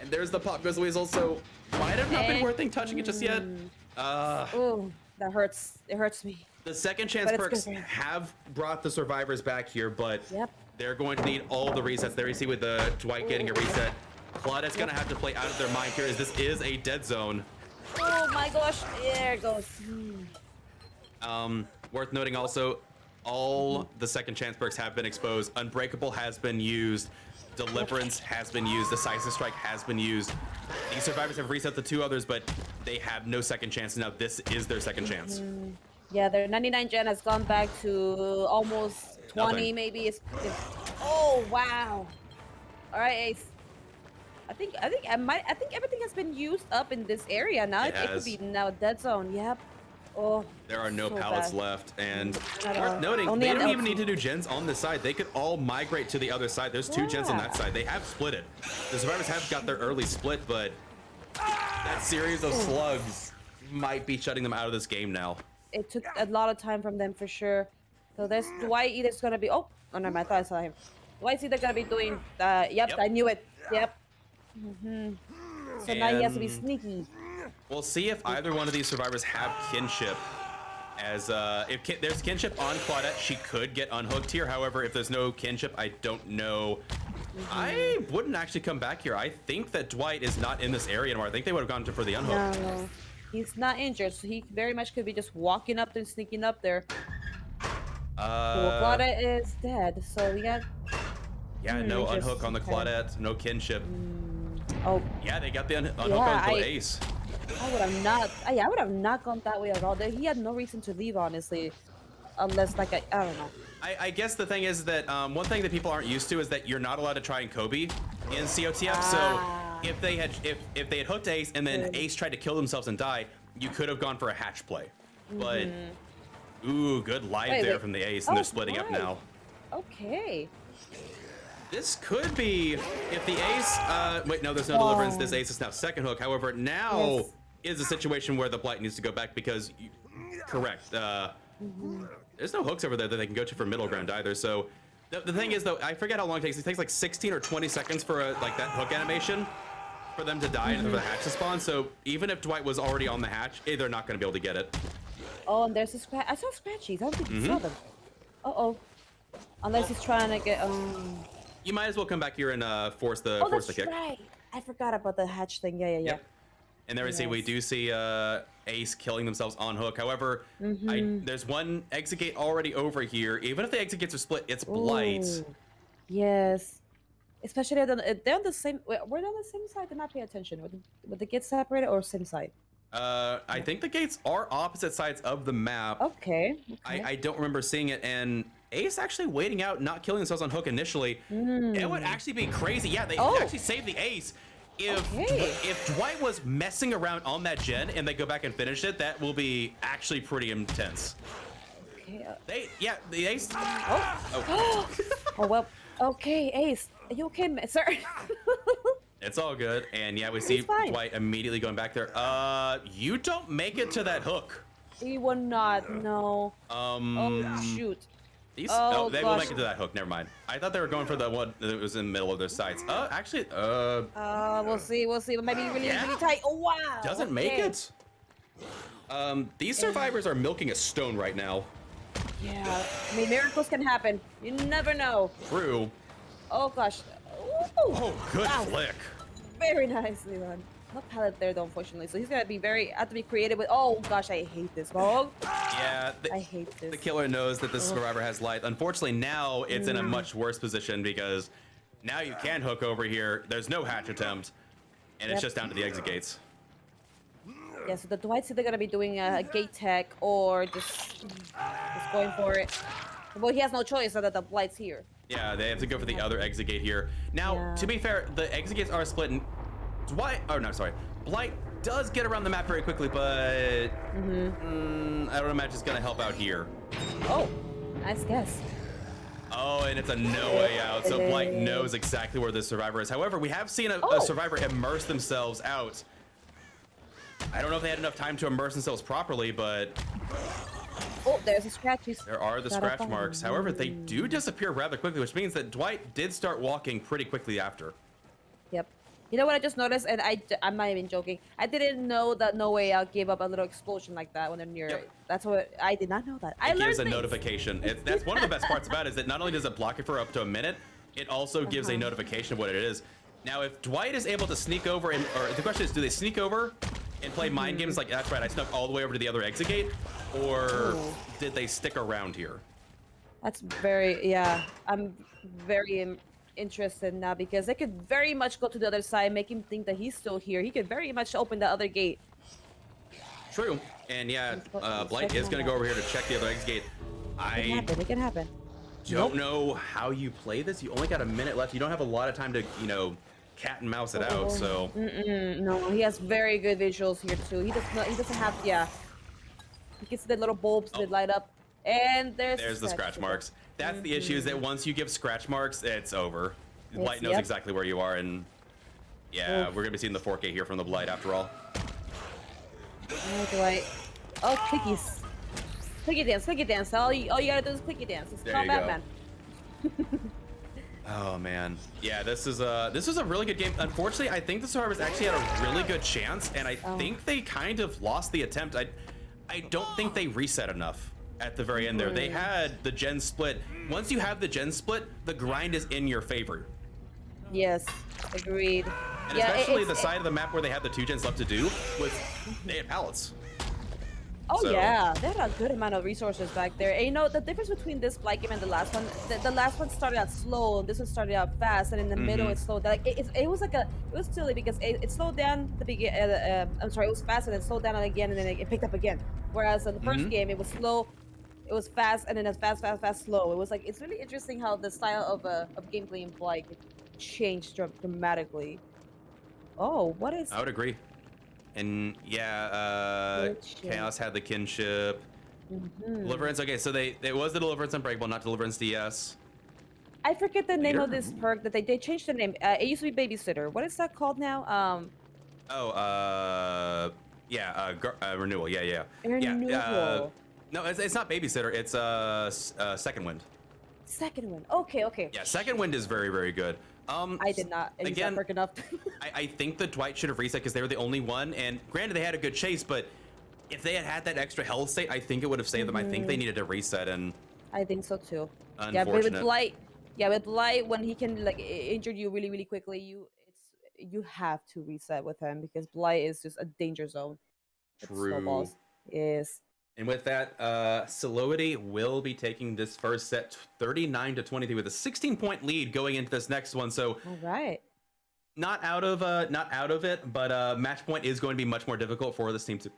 and there's the pop goes weasel, so might have not been worth touching it just yet. Ooh, that hurts. It hurts me. The second chance But it's perks good. have brought the survivors back here, but Yep. they're going to need all the resets. There you see with the Dwight getting a reset. Claudette's gonna have to play out of their mind here, as this is a dead zone. Oh my gosh. There it goes. Worth noting also, all the second chance perks have been exposed. Unbreakable has been used. Deliverance has been used. Decisive Strike has been used. These survivors have reset the two others, but they have no second chance. Now this is their second chance. Yeah, their 99 gen has gone back to almost 20, Nothing. maybe. Oh wow! All right, Ace. I think everything has been used up in this area now. It could has. be now dead zone. Yep. Oh. There are no so pallets bad. left, and Not at worth all. noting, Only they an don't even LT. need to do gens on this side. They could all migrate to the other side. There's two gens on Yeah. that side. They have split it. The survivors have got their early split, but that series of slugs might be shutting them out of this game now. It took a lot of time from them for sure. So there's Dwight either's gonna be. Oh no, I thought I saw him. Dwight's either gonna be doing. Yep, I knew it. Yep. So now he has to be And- sneaky. We'll see if either one of these survivors have kinship. As if there's kinship on Claudette, she could get unhooked here. However, if there's no kinship, I don't know. I wouldn't actually come back here. I think that Dwight is not in this area anymore. I think they would have gone for the unhook. No, he's not injured, so he very much could be just walking up there and sneaking up there. Well, Claudette is dead, so we got. Yeah, no just- unhook on the okay. Claudette, no kinship. Oh, Yeah, they got the unhook Yeah, on the I- ace. I would have not. I would have not gone that way at all. He had no reason to leave, honestly, unless like I don't know. I guess the thing is that one thing that people aren't used to is that you're not allowed to try and Kobe in COTF. Ah. So if they had hooked Ace and then Ace tried to kill themselves and die, you could have gone for a hatch play. But ooh, good live Wait, there wait. from the Ace, and they're Oh, splitting up right. now. Okay. This could be if the ace. Wait, no, there's no deliverance. This ace is now second hook. However, now Yes. is a situation where the blight needs to go back because, correct. There's no hooks over there that they can go to for middle ground either. So the thing is, though, I forget how long it takes. It takes like 16 or 20 seconds for like that hook animation for them to die and for the hatch to spawn. So even if Dwight was already on the hatch, they're not going to be able to get it. Oh, and there's a scratch. I saw scratchies. I don't think you saw them. Uh-oh. Unless he's trying to get You might as well come back here and force the that's kick. right. I forgot about the hatch thing. Yeah. Yep. And there we see we do see Ace killing themselves on hook. However, there's one exit gate already over here. Even if the exit gates are split, it's blight. Ooh. Yes. Especially they're on the same. We're on the same side. Did not pay attention. Would the gates separated or same side? I think the gates are opposite sides of the map. Okay. I don't remember seeing it. And Ace actually waiting out, not killing themselves on hook initially. It would actually be crazy. Yeah, they actually saved the Ace. If Dwight was messing around on that gen and they go back and finish it, that will be actually pretty intense. Okay. The Ace. Oh well. Okay, Ace. Are you okay, sir? It's all good. And yeah, we see Dwight immediately going back there. You don't make it to that hook. He will not. No. Oh shoot. They will make it to that hook. Never mind. I thought they were going for the one that was in the middle of their sights. Actually, we'll see. But maybe really tight. Oh wow. Doesn't make it. These survivors are milking a stone right now. Yeah. I mean, miracles can happen. You never know. True. Oh gosh. Ooh. Oh, good flick. Very nicely done. No pallet there though, unfortunately. So he's gonna be have to be creative with. Oh gosh, I hate this ball. Yeah, I hate this. The killer knows that the survivor has light. Unfortunately, now it's in a much worse position because now you can hook over here. There's no hatch attempt, and it's just down to the exit gates. Yeah, so the Dwight's either gonna be doing a gate tech or just going for it. Well, he has no choice so that the blight's here. Yeah, they have to go for the other exit gate here. Now, to be fair, the exit gates are split. And Blight does get around the map very quickly, but I don't imagine it's gonna help out here. Oh, nice guess. Oh, and it's a no way out. So Blight knows exactly where the survivor is. However, we have seen a survivor immerse themselves out. I don't know if they had enough time to immerse themselves properly, but oh, there's the scratches. There are the scratch marks. However, they do disappear rather quickly, which means that Dwight did start walking pretty quickly after. Yep. You know what I just noticed, and I'm not even joking. I didn't know that No Way Out gave up a little explosion like that when they're near it. That's what I did not know that. It gives a notification. That's one of the best parts about it, is that not only does it block it for up to a minute, it also gives a notification of what it is. Now, if Dwight is able to sneak over, or the question is, do they sneak over and play mind games like, that's right, I snuck all the way over to the other exit gate, or did they stick around here? That's I'm very interested now because they could very much go to the other side, make him think that he's still here. He could very much open the other gate. True. And yeah, Blight is going to go over here to check the other exit gate. It can happen. Don't know how you play this. You only got a minute left. You don't have a lot of time to, cat and mouse it out, so. No, he has very good visuals here too. He doesn't have, He gets the little bulbs that light up. And there's the scratch marks. That's the issue, is that once you give scratch marks, it's over. Blight knows exactly where you are, and yeah, we're gonna be seeing the 4K here from the Blight after all. Oh, Dwight. Oh, clickies. Clicky dance. All you gotta do is clicky dance. It's called Batman. Oh man, yeah, this is a really good game. Unfortunately, I think the survivors actually had a really good chance, and I think they kind of lost the attempt. I don't think they reset enough at the very end there. They had the gen split. Once you have the gen split, the grind is in your favor. Yes, agreed. And especially the side of the map where they had the 2 gens left to do was they had pallets. Oh yeah, they had a good amount of resources back there. And the difference between this Blight game and the last one, the last one started out slow, and this one started out fast, and in the middle it slowed down. Like it was silly because it slowed down the beginning. I'm sorry, it was fast and then slowed down again, and then it picked up again. Whereas in the first game, it was slow, it was fast, and then it's fast, slow. It was like, it's really interesting how the style of gameplay in Blight changed dramatically. Oh, what is? I would agree. And yeah, Chaos had the kinship. Deliverance. Okay, so it was the Deliverance Unbreakable, not Deliverance DS. I forget the name Leader? of this perk that they changed the name. It used to be babysitter. What is that called now? Oh, yeah, renewal. Yeah, yeah, yeah. Renewal. No, it's not babysitter. It's second wind. Second one. Okay, okay. Yeah, second wind is very, very good. I did not use that Again, perk enough. I think the Dwight should have reset because they were the only one. And granted, they had a good chase, but if they had had that extra health state, I think it would have saved them. I think they needed to reset, and I think so too. Yeah, but with unfortunate. Blight, with Blight, when he can like injure you really, really quickly, you have to reset with him because Blight is just a danger zone. With True. snowballs. Yes. And with that, Saloedi will be taking this first set 39-23 with a 16-point lead going into this next one. So All right. not out of it, but match point is going to be much more difficult for this team to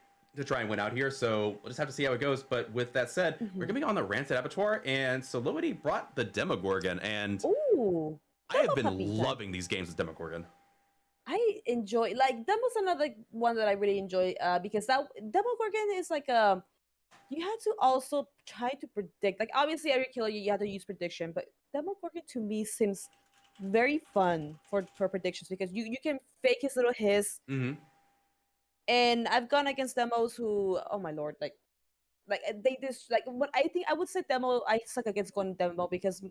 try and win out here. So we'll just have to see how it goes. But with that said, we're gonna be on the Rancid Abattoir, and Saloedi brought the Demogorgon, and Ooh. I have been Avytaan. loving these games with Demogorgon. I enjoy like Demo's another one that I really enjoy because that Demogorgon is like you had to also try to predict, like obviously every killer you have to use prediction, but Demogorgon to me seems very fun for predictions because you can fake his little hiss, and I've gone against demos who, oh my lord, like they just like what I think I would say demo. I suck against going demo because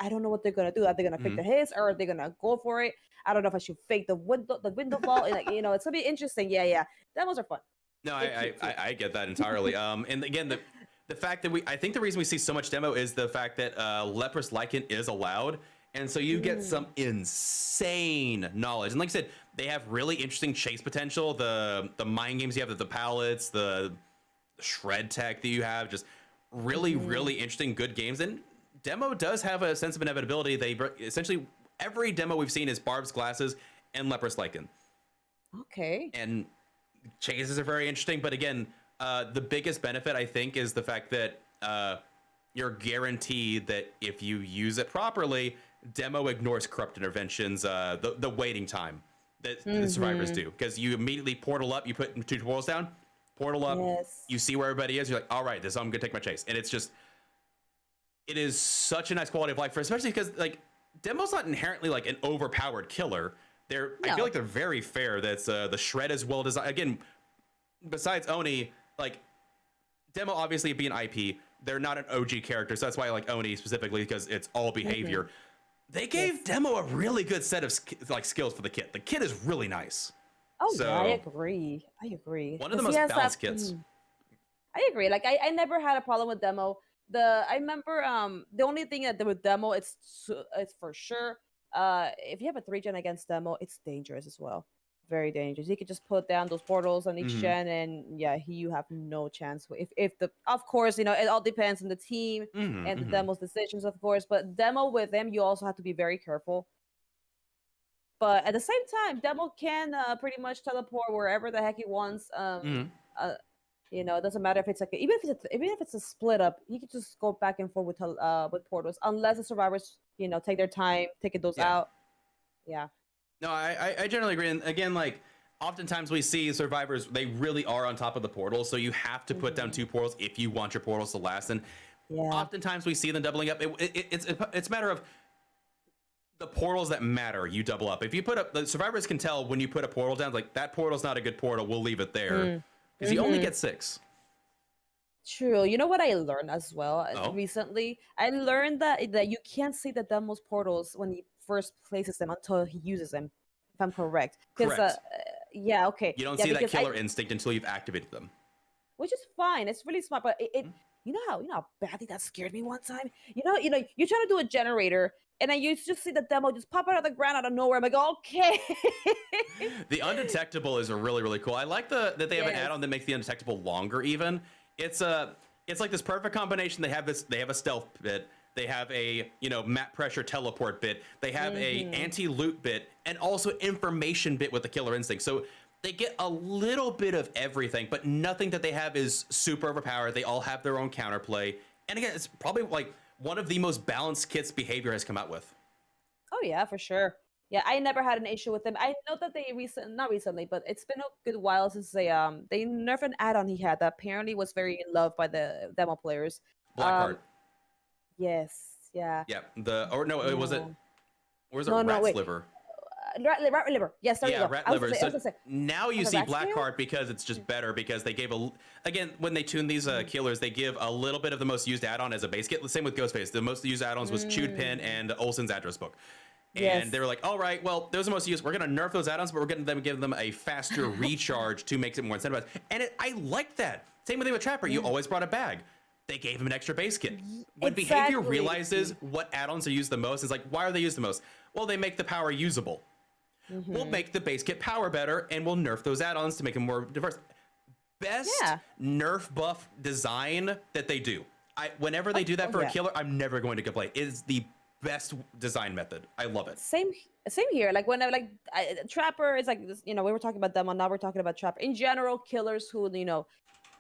I don't know what they're gonna do. Are they gonna fake the hiss or are they gonna go for it? I don't know if I should fake the window fall. Like it's gonna be interesting. Yeah. Demos are fun. No, I get that entirely. And again, the fact that I think the reason we see so much demo is the fact that Leprous Lycan is allowed, and so you get some insane knowledge. And like I said, they have really interesting chase potential. The mind games you have, the pallets, the shred tech that you have, just really, really interesting, good games. And demo does have a sense of inevitability. They essentially every demo we've seen is Barb's Glasses and Leprous Lycan. Okay. And chases are very interesting, but again, the biggest benefit I think is the fact that you're guaranteed that if you use it properly, demo ignores corrupt interventions, the waiting time that the survivors do, because you immediately portal up, you put 2 portals down, portal up, you see where everybody is, you're like, all right, this I'm gonna take my chase, and it is such a nice quality of life for, especially because like demo's not inherently like an overpowered killer. I feel like they're very fair. That's the shred is well designed. Again, besides Oni, like demo obviously being IP, they're not an OG character, so that's why I like Oni specifically because it's all behavior. They gave demo a really good set of skills for the kit. The kit is really nice. Oh yeah, I agree. One of the most balanced kits. I agree. Like I never had a problem with demo. I remember the only thing that with demo it's for sure. If you have a 3-gen against demo, it's dangerous as well. Very dangerous. You could just put down those portals on each gen, and you have no chance. If of course, it all depends on the team and the demo's decisions, of course. But demo with them, you also have to be very careful. But at the same time, demo can pretty much teleport wherever the heck he wants. It doesn't matter if it's like even if it's a split up, you can just go back and forth with portals, unless the survivors take their time taking those out. Yeah. No, I generally agree. And again, like oftentimes we see survivors, they really are on top of the portal, so you have to put down 2 portals if you want your portals to last. And oftentimes we see them doubling up. It's a matter of the portals that matter. You double up. If you put up, the survivors can tell when you put a portal down, like that portal's not a good portal. We'll leave it there because you only get 6. True. You know what I learned as well recently? I learned that you can't see the demo's portals when he first places them until he uses them, if I'm correct. Correct. Okay. You don't see that killer instinct until you've activated them. Which is fine. It's really smart, but you know how badly that scared me one time? You're trying to do a generator, and then you just see the demo just pop out of the ground out of nowhere. I'm like, okay. The undetectable is really, really cool. I like that they have an add-on that makes the undetectable longer even. It's like this perfect combination. They have a stealth bit, they have a map pressure teleport bit, they have a anti-loot bit, and also information bit with the killer instinct. So they get a little bit of everything, but nothing that they have is super overpowered. They all have their own counterplay. And again, it's probably like one of the most balanced kits behavior has come out with. Oh yeah, for sure. Yeah, I never had an issue with them. I know that they not recently, but it's been a good while since they nerfed an add-on he had that apparently was very loved by the demo players. Blackheart. Yes, Yeah. Yeah. It was it. Yeah. Or was it No, no, rat's wait. liver? Rat liver. Yes, there you Yeah, go. rat I was liver. gonna say. I was So gonna say. now you Was it see rat black scale? card because it's just better because they gave again when they tune these killers, they give a little bit of the most used add-on as a base kit. The same with Ghostface. The most used add-ons was Chewed Pin Mm. and Olsen's address book. Yes. And they were like, all right, well, those are most used. We're going to nerf those add-ons, but we're going to give them a faster recharge to make it more incentivized. And I like that. Same thing with Trapper. You always brought a bag. They gave him an extra base kit. When behavior Exactly. realizes what add-ons are used the most, it's like, why are they used the most? Well, they make the power usable. We'll make the base kit power better, and we'll nerf those add-ons to make them more diverse. Best nerf buff design that they do. Whenever they do that for a killer, I'm never going to complain. It is the best design method. I love it. Same here. Like when Trapper is like this, we were talking about them, and now we're talking about Trapper. In general, killers who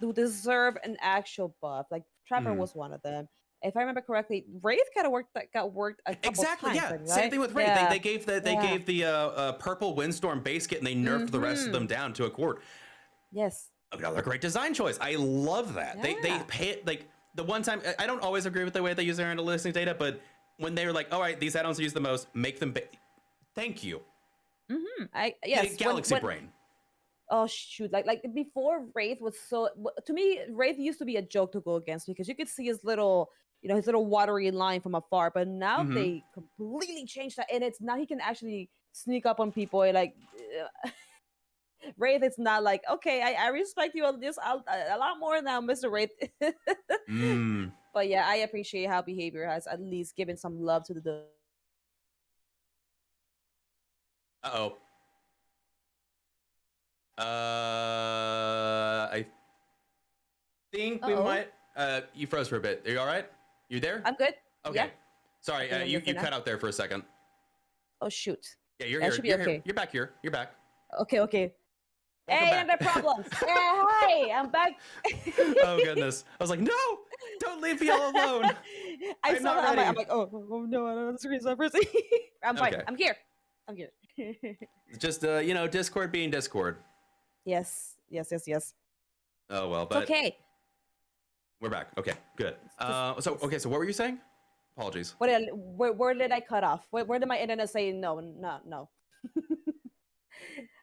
who deserve an actual buff. Like Trapper was one of them. If I remember correctly, Wraith kind of got worked a couple Exactly. times. Yeah. Same thing with Wraith. They gave the purple Windstorm base kit, and they nerfed the rest of them down to a quart. Yes. Another great design choice. I love that. Yeah. They pay it like the one time. I don't always agree with the way they use their analytics data, but when they were like, all right, these add-ons are used the most, make them. Thank you. Yes. Galaxy brain. Oh shoot! Like before, Wraith was to me. Wraith used to be a joke to go against because you could see his little watery line from afar. But now they completely changed that, and it's now he can actually sneak up on people. Like Wraith, it's not like okay, I respect you a lot more now, Mr. Wraith. But yeah, I appreciate how behavior has at least given some love to the. Uh-oh. I think we might. You froze for a bit. Are you all right? You there? I'm good. Okay. Yeah. Sorry, you cut out there for a second. Oh shoot. Yeah, you're That here. should be You're okay. here. You're back here. You're back. Okay. Welcome Hey, back. no problems. Hi, I'm back. Oh goodness! I was like, no, don't leave me all alone. I'm not ready. I'm like, oh no, I don't know the screen stop first. I'm fine. Okay. I'm here. Just Discord being Discord. Yes. Oh well, It's but okay. we're back. Okay, good. So what were you saying? Apologies. Where did I cut off? Where did my internet say no?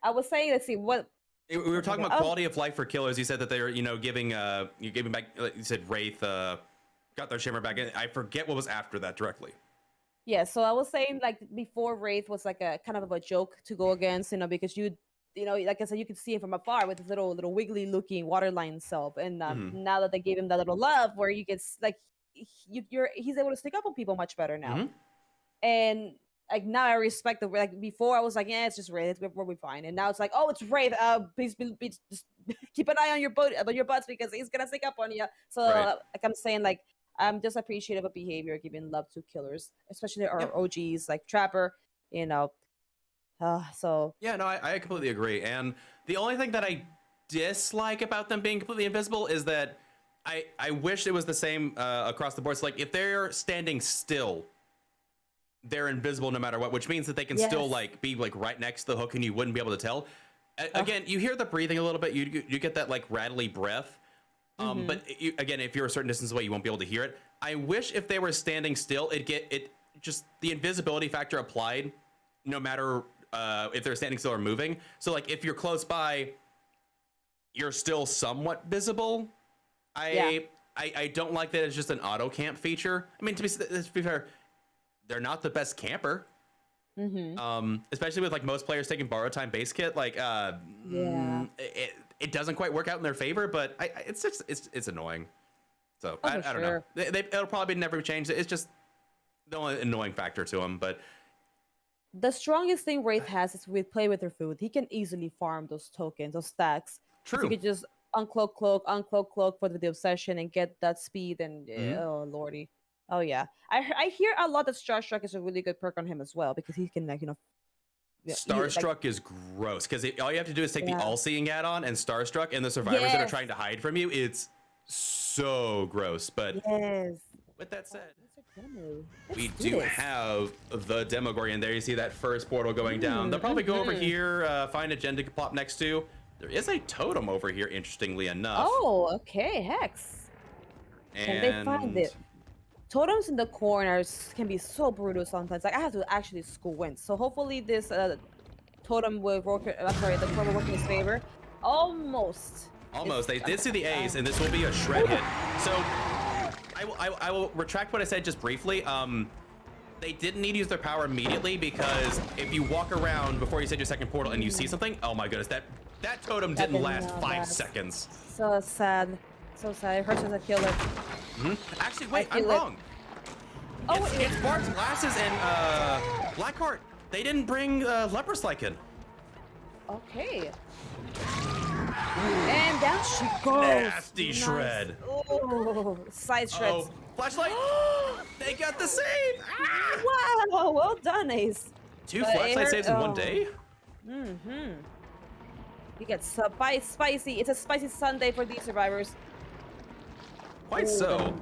I was saying, let's see what. We were talking about quality of life for killers. You said that they were, giving back. You said Wraith got their shimmer back. I forget what was after that directly. Yeah, so I was saying like before Wraith was like a kind of a joke to go against, because like I said, you could see him from afar with his little wiggly looking waterline self, and now that they gave him that little love where you get like he's able to stick up on people much better now, and like now I respect the like before I was like it's just Wraith, we'll be fine, and now it's like it's Wraith, please just keep an eye on your butts because he's gonna stick up on you. So like I'm saying like. I'm just appreciative of behavior, giving love to killers, especially our OGs like Trapper, so. Yeah, no, I completely agree. And the only thing that I dislike about them being completely invisible is that I wish it was the same across the board. So like if they're standing still, they're invisible no matter what, which means that they can still like be like right next to the hook and you wouldn't be able to tell. Again, you hear the breathing a little bit. You get that like rattly breath. But again, if you're a certain distance away, you won't be able to hear it. I wish if they were standing still, just the invisibility factor applied, no matter if they're standing still or moving. So like if you're close by, you're still somewhat visible. I don't like that it's just an auto camp feature. I mean, to be fair, they're not the best camper. Especially with like most players taking borrowed time base kit, like it doesn't quite work out in their favor, but it's annoying. So I don't know. It'll probably never change. It's just the only annoying factor to them. But the strongest thing Wraith has is with play with their food. He can easily farm those tokens, those stacks. True. He could just uncloak cloak for the obsession and get that speed and oh lordy. Oh yeah, I hear a lot that Starstruck is a really good perk on him as well because he can like Starstruck is gross because all you have to do is take the all-seeing add-on and Starstruck and the survivors that are trying to hide from you. It's so gross. But with that said, we do have the Demogorgon there. You see that first portal going down. They'll probably go over here, find a gen to plop next to. There is a totem over here, interestingly enough. Oh, okay, Hex. Can they find it? totems in the corners can be so brutal sometimes. Like I have to actually squint. So hopefully this totem will work. I'm sorry, the totem will work in his favor. Almost. Almost. They did see the A's, and this will be a shred hit. So I will retract what I said just briefly. They didn't need to use their power immediately because if you walk around before you set your second portal and you see something, oh my goodness, that totem didn't last 5 seconds. So sad. So sad. It hurts as a killer. Actually, wait, I'm wrong. Oh, it's Barb's glasses and Blackheart. They didn't bring Leper Slike in. Okay. And down she goes. Nasty shred. Oh, side shreds. Oh, flashlight. They got the save. Ah! Wow, well done, Ace. 2 flashlight saves in 1 day? You get spicy. It's a spicy Sunday for these survivors. Quite so.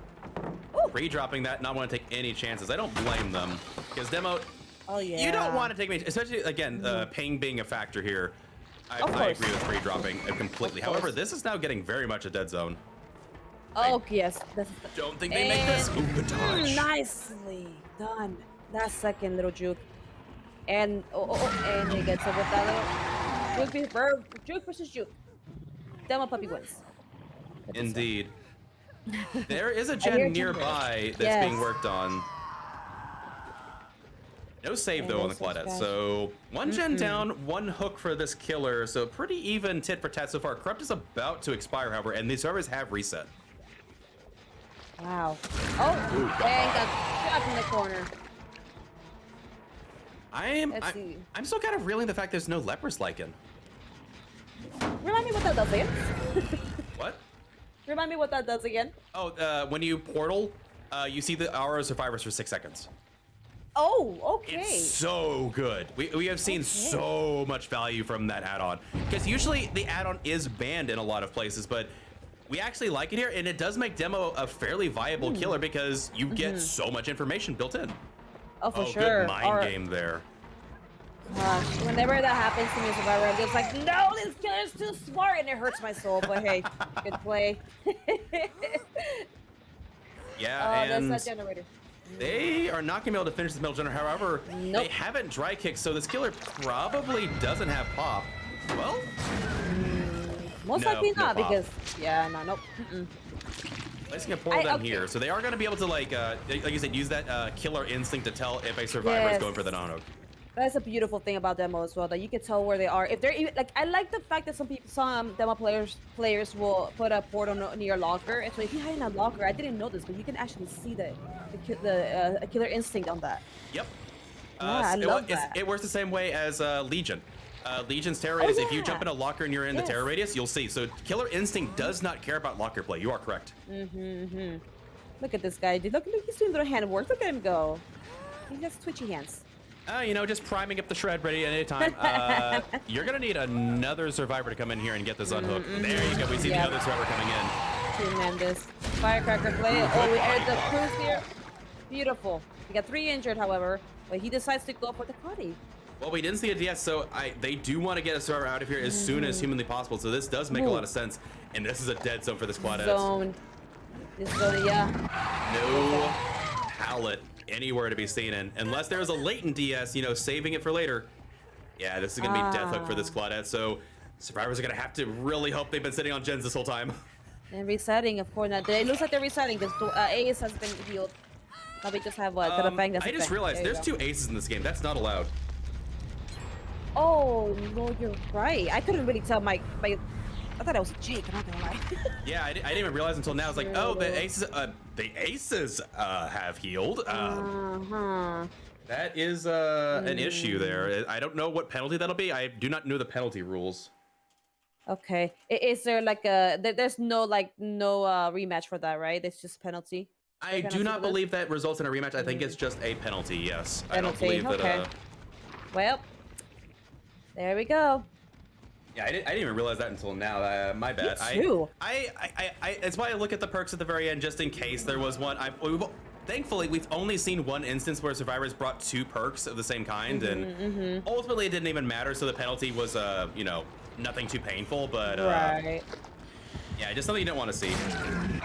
Re-dropping that, not want to take any chances. I don't blame them. Because Demo, oh yeah, you don't want to take me, especially, again, ping being a factor here. I agree with re-dropping completely. However, this is now getting very much a dead zone. Oh, yes. Don't think they make this. Ooh, good dodge. Nicely done. That second little juke. And, and he gets it with that little juke versus juke. Demo puppy wins. Indeed. There is a gen nearby that's being worked on. No save though on the Claudette. So 1 gen down, 1 hook for this killer. So pretty even tit for tat so far. Corrupt is about to expire, however, and these servers have reset. Wow. Oh, dang, got shot in the corner. I'm still kind of reeling the fact there's no Leper's Lycan. Remind me what that does again. What? Remind me what that does again. Oh, when you portal, you see the aura of survivors for 6 seconds. Oh, okay. It's so good. We have seen so much value from that add-on. Because usually the add-on is banned in a lot of places, but we actually like it here, and it does make Demo a fairly viable killer because you get so much information built in. Oh, for sure. Good mind game there. Whenever that happens to me, Survivor, I'm just like, no, this killer's too smart, and it hurts my soul. But hey, good play. Yeah, and that's that generator. they are not gonna be able to finish this middle generator. However, they haven't dry kicked, so this killer probably doesn't have pop. Well, most likely not, because nope. Placing a portal down here, so they are going to be able to like you said, use that killer instinct to tell if a survivor is going for the non-hook. That's a beautiful thing about demo as well, that you can tell where they are. If they're even, like, I like the fact that some demo players will put a portal near a locker. And so if you hide in a locker, I didn't know this, but you can actually see the killer instinct on that. Yep. I love that. It works the same way as Legion. Legion's terror radius, if you jump in a locker and you're in the terror radius, you'll see. So Killer Instinct does not care about locker play. You are correct. Look at this guy, dude. Look, he's doing little hand work. Look at him go. He has twitchy hands. You know, just priming up the shred ready at any time. You're going to need another survivor to come in here and get this unhooked. There you go. We see the other survivor coming in. Tremendous. Firecracker play. Oh, we added the cruise here. Beautiful. We got 3 injured, however, but he decides to go for the body. Well, we didn't see a DS, so they do want to get a survivor out of here as soon as humanly possible. So this does make a lot of sense, and this is a dead zone for the squad. This zone, no pallet anywhere to be seen in, unless there's a latent DS, you know, saving it for later. Yeah, this is gonna be death hook for this Claudette. So survivors are gonna have to really hope they've been sitting on gens this whole time. And resetting, of course. Now it looks like they're resetting because Ace has been healed. Now we just have what? I just realized there's 2 aces in this game. That's not allowed. Oh no, you're right. I couldn't really tell my I thought it was Jake. I'm not gonna lie. Yeah, I didn't even realize until now. It's like, oh, the aces have healed. That is an issue there. I don't know what penalty that'll be. I do not know the penalty rules. Okay, is there like there's no rematch for that, right? It's just penalty. I do not believe that results in a rematch. I think it's just a penalty. Yes, penalty. I don't believe that. Well, there we go. Yeah, I didn't even realize that until now. My bad. Me too. That's why I look at the perks at the very end, just in case there was one. Thankfully, we've only seen one instance where survivors brought 2 perks of the same kind, and ultimately it didn't even matter. So the penalty was, you know, nothing too painful. But right. Yeah, just something you don't want to see.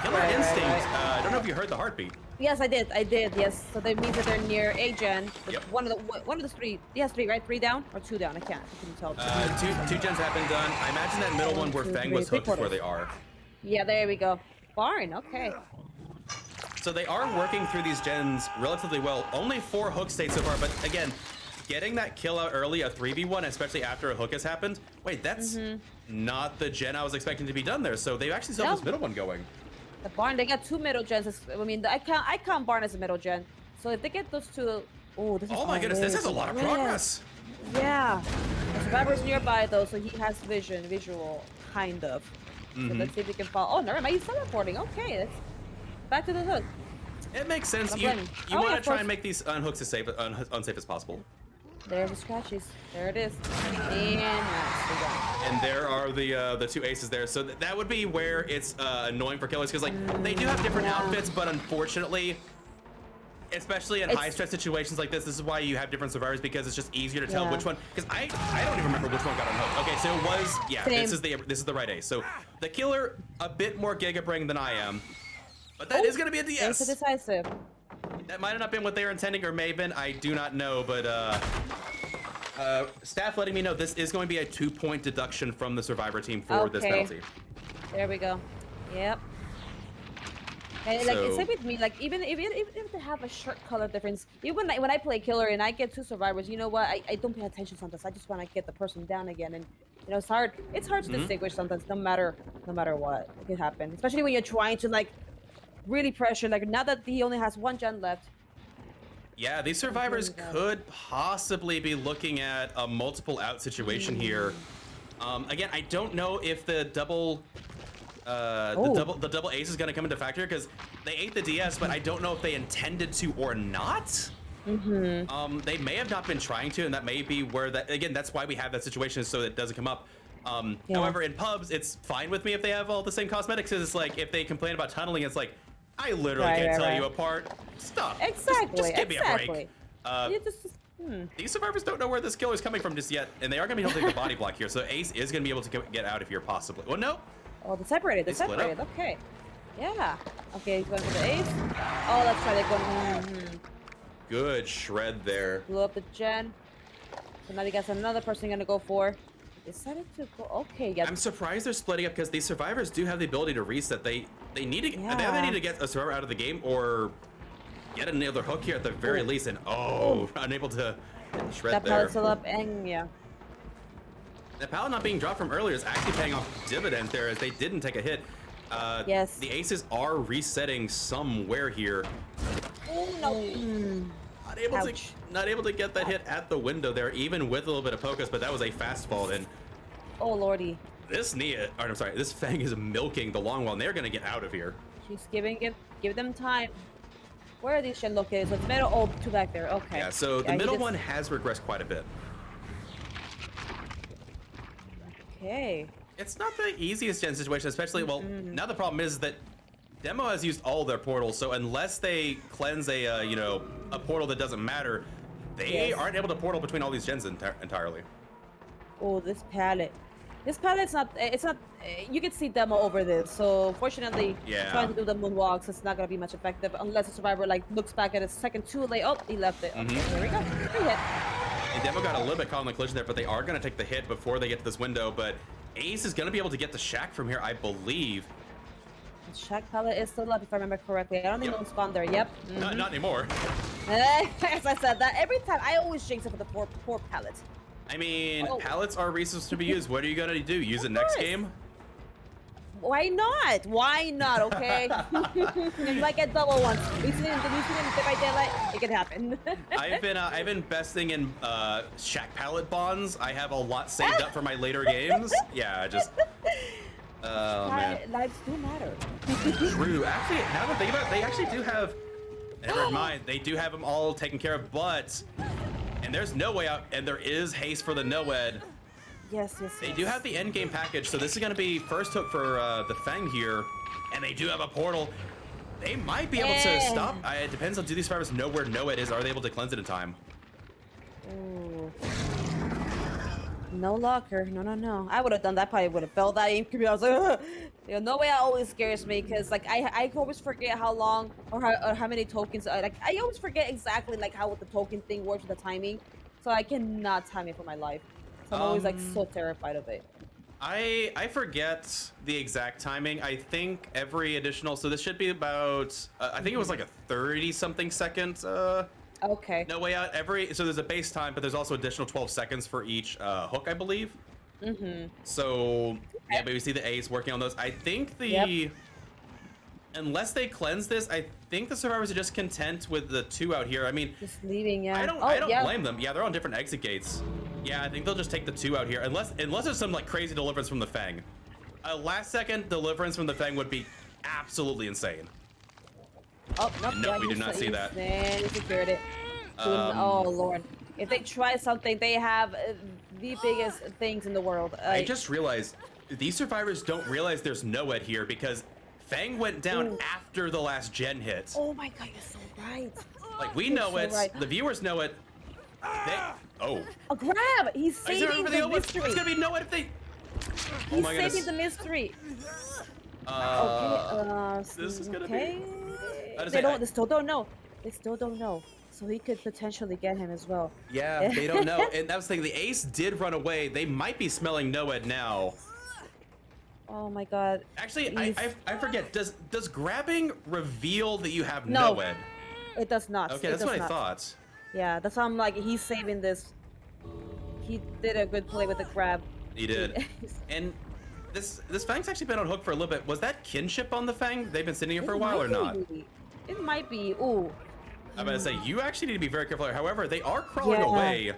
Killer Instinct. I don't know if you heard the heartbeat. Yes, I did. Yes. So that means that they're near a gen. Yep. One of the three. Yes, three, right? 3 down or 2 down? I couldn't tell. Two gens have been done. I imagine that middle one where Fang was hooked is where they are. Yeah, there we go. Barn. Okay. So they are working through these gens relatively well. Only 4 hook states so far, but again, getting that kill out early, a 3v1, especially after a hook has happened. Wait, that's not the gen I was expecting to be done there. So they've actually still have this middle one going. The barn, they got 2 middle gens. I mean, I count barn as a middle gen. So if they get those 2, this is. Oh my goodness, this is a lot of progress. Yeah. The survivor's nearby though, so he has visual, kind of. So let's see if we can follow. Oh, never mind. He's teleporting. Okay, let's back to the hook. It makes sense. You want to try and make these unhooks as unsafe as possible. There's the scratches. There it is. And there are the 2 aces there. So that would be where it's annoying for killers because like they do have different outfits, but unfortunately, especially in high stress situations like this is why you have different survivors because it's just easier to tell which one. Because I don't even remember which one got unhooked. Okay, so it was this is the right ace. So the killer a bit more giga brain than I am, but that is going to be a DS. It's a decisive. That might have not been what they were intending, or may have been. I do not know, but staff letting me know this is going to be a 2-point deduction from the survivor team for this penalty. There we go. Yep. And like it's same with me. Like even if they have a shirt color difference, even when I play killer and I get 2 survivors, you know what? I don't pay attention sometimes. I just want to get the person down again, and you know it's hard. It's hard to distinguish sometimes, no matter what. It can happen, especially when you're trying to like. Really pressure, like now that he only has 1 gen left. Yeah, these survivors could possibly be looking at a multiple out situation here. Again, I don't know if the double ace is going to come into factor because they ate the DS, but I don't know if they intended to or not. They may have not been trying to, and that may be where that's why we have that situation so that it doesn't come up. However, in pubs, it's fine with me if they have all the same cosmetics. It's like if they complain about tunneling, it's like I literally can't tell you apart. Stop. Exactly. Just give me a break. These survivors don't know where this kill is coming from just yet, and they are going to be holding the body block here. So Ace is going to be able to get out of here possibly. Well, no. Oh, they're separated. They're separated. Okay. Yeah. Okay, he's going for the Ace. Oh, that's right. They're going. Good shred there. Blew up the gen. So now they got another person going to go for. Decided to go. Okay, yeah. I'm surprised they're splitting up because these survivors do have the ability to reset. They need to they need to get a survivor out of the game or get another hook here at the very least. And unable to shred that there. pallet's still up, and yeah. The pallet not being dropped from earlier is actually paying off dividends there as they didn't take a hit. Yes. The aces are resetting somewhere here. Oh no. Not able to get that hit at the window there, even with a little bit of focus, but that was a fast fall. And oh lordy, this this Fang is milking the long one. They're gonna get out of here. She's give them time. Where are these shed located? So it's middle. Oh, 2 back there. Okay. Yeah. So the middle one has regressed quite a bit. Okay. It's not the easiest gen situation, especially now the problem is that Demo has used all their portals, so unless they cleanse a portal that doesn't matter, they aren't able to portal between all these gens entirely. Oh, this pallet. This pallet's not. It's not. You can see Demo over this. So fortunately, trying to do the moonwalks, it's not gonna be much effective unless the survivor like looks back at a second too late. Oh, he left it. Okay, there we go. Free hit. And Demo got a little bit caught on the collision there, but they are gonna take the hit before they get to this window. But Ace is gonna be able to get the shack from here, I believe. Shack pallet is still up, if I remember correctly. I don't think no one's gone there. Yep. Not anymore. As I said that every time, I always jinx it for the poor pallet. I mean, pallets are resources to be used. What are you gonna do? Use it next game? Why not? Why not? Okay. You might get double once. We've seen it by daylight. It can happen. I've been investing in shack pallet bonds. I have a lot saved up for my later games. Yeah, just. Oh man. Lives do matter. True. Actually, now that I think about it, they actually do have. Never mind. They do have them all taken care of, but. And there's no way out, and there is haste for the Noed. Yes. They do have the end game package, so this is going to be first hook for the Fang here, and they do have a portal. They might be able to stop. It depends on do these survivors know where Noed is. Are they able to cleanse it in time? Ooh. No locker. No, no, no. I would have done that. Probably would have felt that in. I was like, ugh. You know, no way. Always scares me because like I always forget how long or how many tokens. Like I always forget exactly like how the token thing works with the timing. So I cannot time it for my life. So I'm always like so terrified of it. I forget the exact timing. I think every additional, so this should be about I think it was like a 30 something second Okay. no way out. So there's a base time, but there's also additional 12 seconds for each hook, I believe. So yeah, but we see the A's working on those. I think unless they cleanse this, I think the survivors are just content with the 2 out here. I mean, Just leaving, yeah. I don't blame them. Yeah, they're on different exit gates. Yeah, I think they'll just take the 2 out here, unless there's some like crazy deliverance from the Fang. A last second deliverance from the Fang would be absolutely insane. Oh, nope, No, we do not see that. He secured it. Oh lord! If they try something, they have the biggest things in the world. I just realized these survivors don't realize there's Noed here because Fang went down after the last gen hit. Oh my god, you're so right. Like we know it, the viewers know it. A grab! He's saving the mystery. It's gonna be Noed if they. He's saving the mystery. This is gonna be. They still don't know. They still don't know. So he could potentially get him as well. Yeah, they don't know. And that was the thing. The Ace did run away. They might be smelling Noed now. Oh my god. Actually, I forget. Does grabbing reveal that you have No, Noed? It does not. Okay, that's what I thought. Yeah, that's why I'm like, he's saving this. He did a good play with the grab. He did. And this Fang's actually been on hook for a little bit. Was that kinship on the Fang? They've been sitting here for a while or not? It might be. Ooh. I'm gonna say you actually need to be very careful. However, they are crawling away.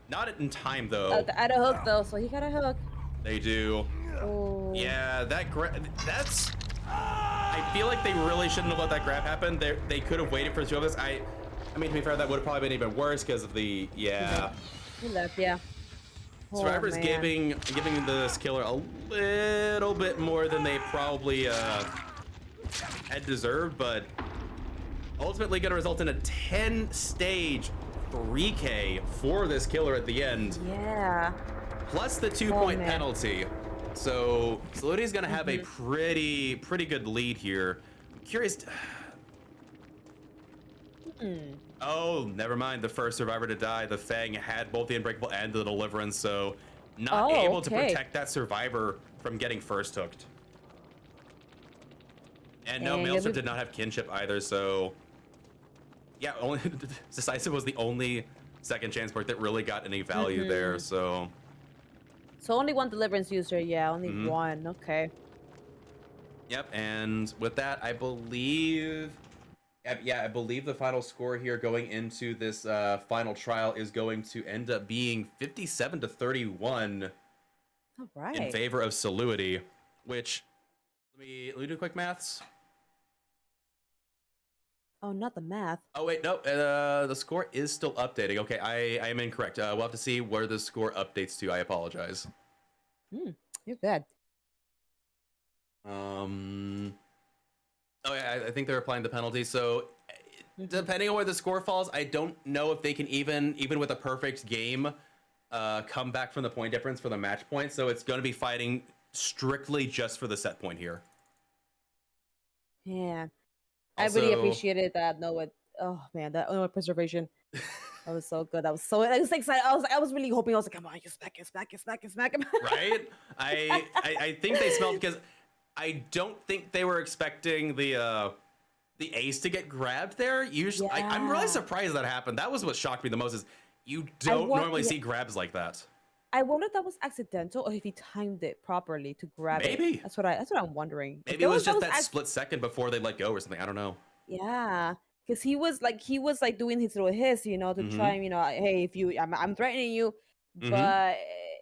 Not in time though. At a hook though, so he got a hook. They do. Oh. Yeah, that's. I feel like they really shouldn't have let that grab happen. They could have waited for two of this. I mean, to be fair, that would have probably been even worse because of the He left, yeah. Survivor's giving this killer a little bit more than they probably had deserved, but ultimately going to result in a 10-stage 3K for this killer at the end. Yeah. Plus the 2-point penalty. So Saloedi is going to have a pretty good lead here. I'm curious. Oh, never mind. The first survivor to die, the Fang, had both the Unbreakable and the Deliverance, so not able to protect that survivor from getting first hooked. And no, Maelstrom did not have kinship either, so yeah, only Decisive was the only second chance perk that really got any value there, so. So only one Deliverance user, yeah, only one, okay. Yep, and with that, I believe, I believe the final score here going into this final trial is going to end up being 57-31 in favor of Saloedi, which, let me do quick maths. Oh, not the math. Oh, wait, no, the score is still updating. Okay, I am incorrect. We'll have to see where the score updates to. I apologize. You're bad. Oh, yeah, I think they're applying the penalty. So, depending on where the score falls, I don't know if they can even with a perfect game, come back from the point difference for the match point. So it's going to be fighting strictly just for the set point here. Yeah. Also, I really appreciated that. Oh man, that preservation. That was so good. I was excited. I was really hoping. I was like, come on, you smack him. Right? I think they smelled, because I don't think they were expecting the ace to get grabbed there. Usually, I'm really surprised that happened. That was what shocked me the most. Is you don't normally see grabs like that. I wonder if that was accidental or if he timed it properly to grab it. Maybe. That's what I'm wondering. Maybe it was just that split second before they let go or something. I don't know. Yeah, because he was like doing his little hiss, to try, hey, if I'm threatening you, but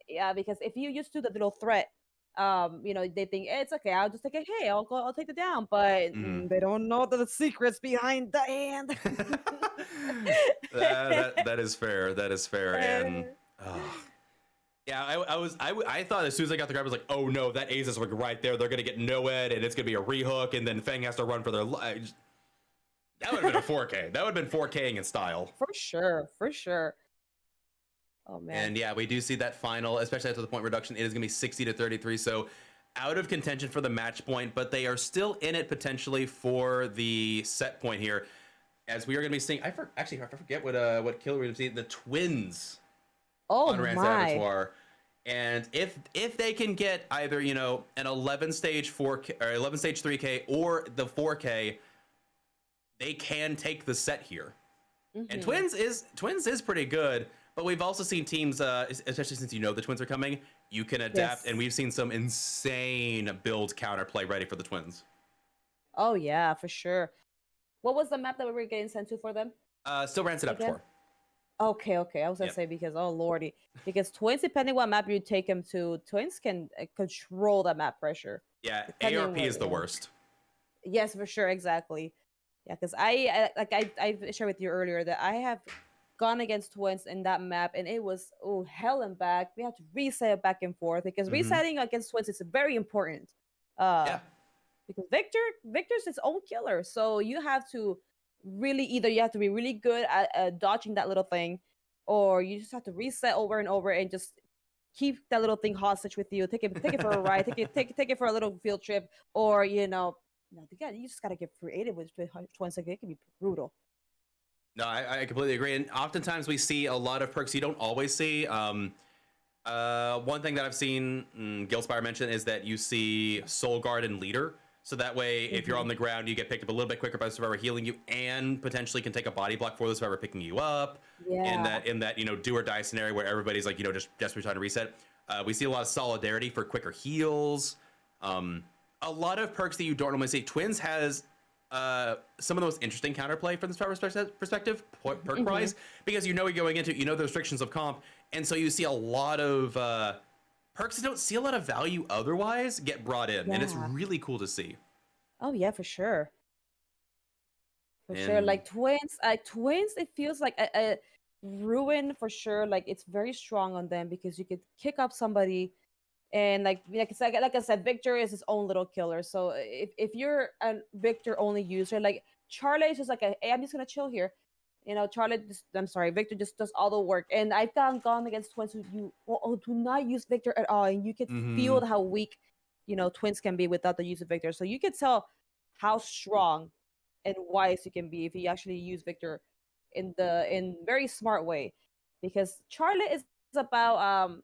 yeah, because if you just do the little threat, they think it's okay. I'll just take it. Hey, I'll take it down, but they don't know the secrets behind the hand. that is fair. That is fair. And. Yeah, I thought as soon as I got the grab, I was like, oh no, that ace is like right there. They're gonna get Noed, and it's gonna be a rehook, and then Fang has to run for their lives. That would have been a 4K. That would have been 4King in style. For sure. Oh man. And yeah, we do see that final, especially after the point reduction, it is going to be 60-33. So out of contention for the match point, but they are still in it potentially for the set point here. As we are going to be seeing, actually, I forget what killer we're going to see. The twins Oh on Rand's my. Abattoir. And if they can get either, an 11 stage 4K or 11 stage 3K or the 4K, they can take the set here. And Twins is pretty good, but we've also seen teams, especially since the Twins are coming, you can adapt, Yes. and we've seen some insane build counterplay ready for the Twins. Oh yeah, for sure. What was the map that we were getting sent to for them? Still Rand's Again? Abattoir. Okay, okay. I was gonna Yep. say because oh lordy, because twins, depending what map you take them to, twins can control the map pressure. Yeah, Depending ARP what, is the worst. Yes, for sure, exactly. Yeah, because I shared with you earlier that I have gone against twins in that map, and it was hell and back. We had to reset it back and forth because Mhm. resetting against twins is very important. Uh, Yeah. because Victor's his own killer, so you have to really either you have to be really good at dodging that little thing, or you just have to reset over and over and just keep that little thing hostage with you. Take it for a ride. Take it for a little field trip, or again, you just gotta get creative with twins. Like it can be brutal. No, I completely agree. And oftentimes we see a lot of perks you don't always see. One thing that I've seen Gilspire mention is that you see Soul Guard and Leader. So that way, if you're on the ground, you get picked up a little bit quicker by the survivor healing you, and potentially can take a body block for the survivor picking you up. Yeah. In that do or die scenario where everybody's like just desperately trying to reset. We see a lot of solidarity for quicker heals. A lot of perks that you don't normally see. Twins has some of the most interesting counterplay from the survivor perspective, perk wise, because you're going into the restrictions of comp, and so you see a lot of perks that don't see a lot of value otherwise get brought in, and it's Yeah. really cool to see. Oh yeah, for sure. For sure. And Twins, it feels like a ruin for sure. Like it's very strong on them because you could kick up somebody, and like I said, Victor is his own little killer. So if you're a Victor only user, like Charlie is just like hey, I'm just gonna chill here. I'm sorry, Victor just does all the work. And I've gone against twins who do not use Victor at all, and you could feel how weak, twins can be without the use of Victor. So you could tell how strong and wise you can be if you actually use Victor in very smart way, because Charlotte is about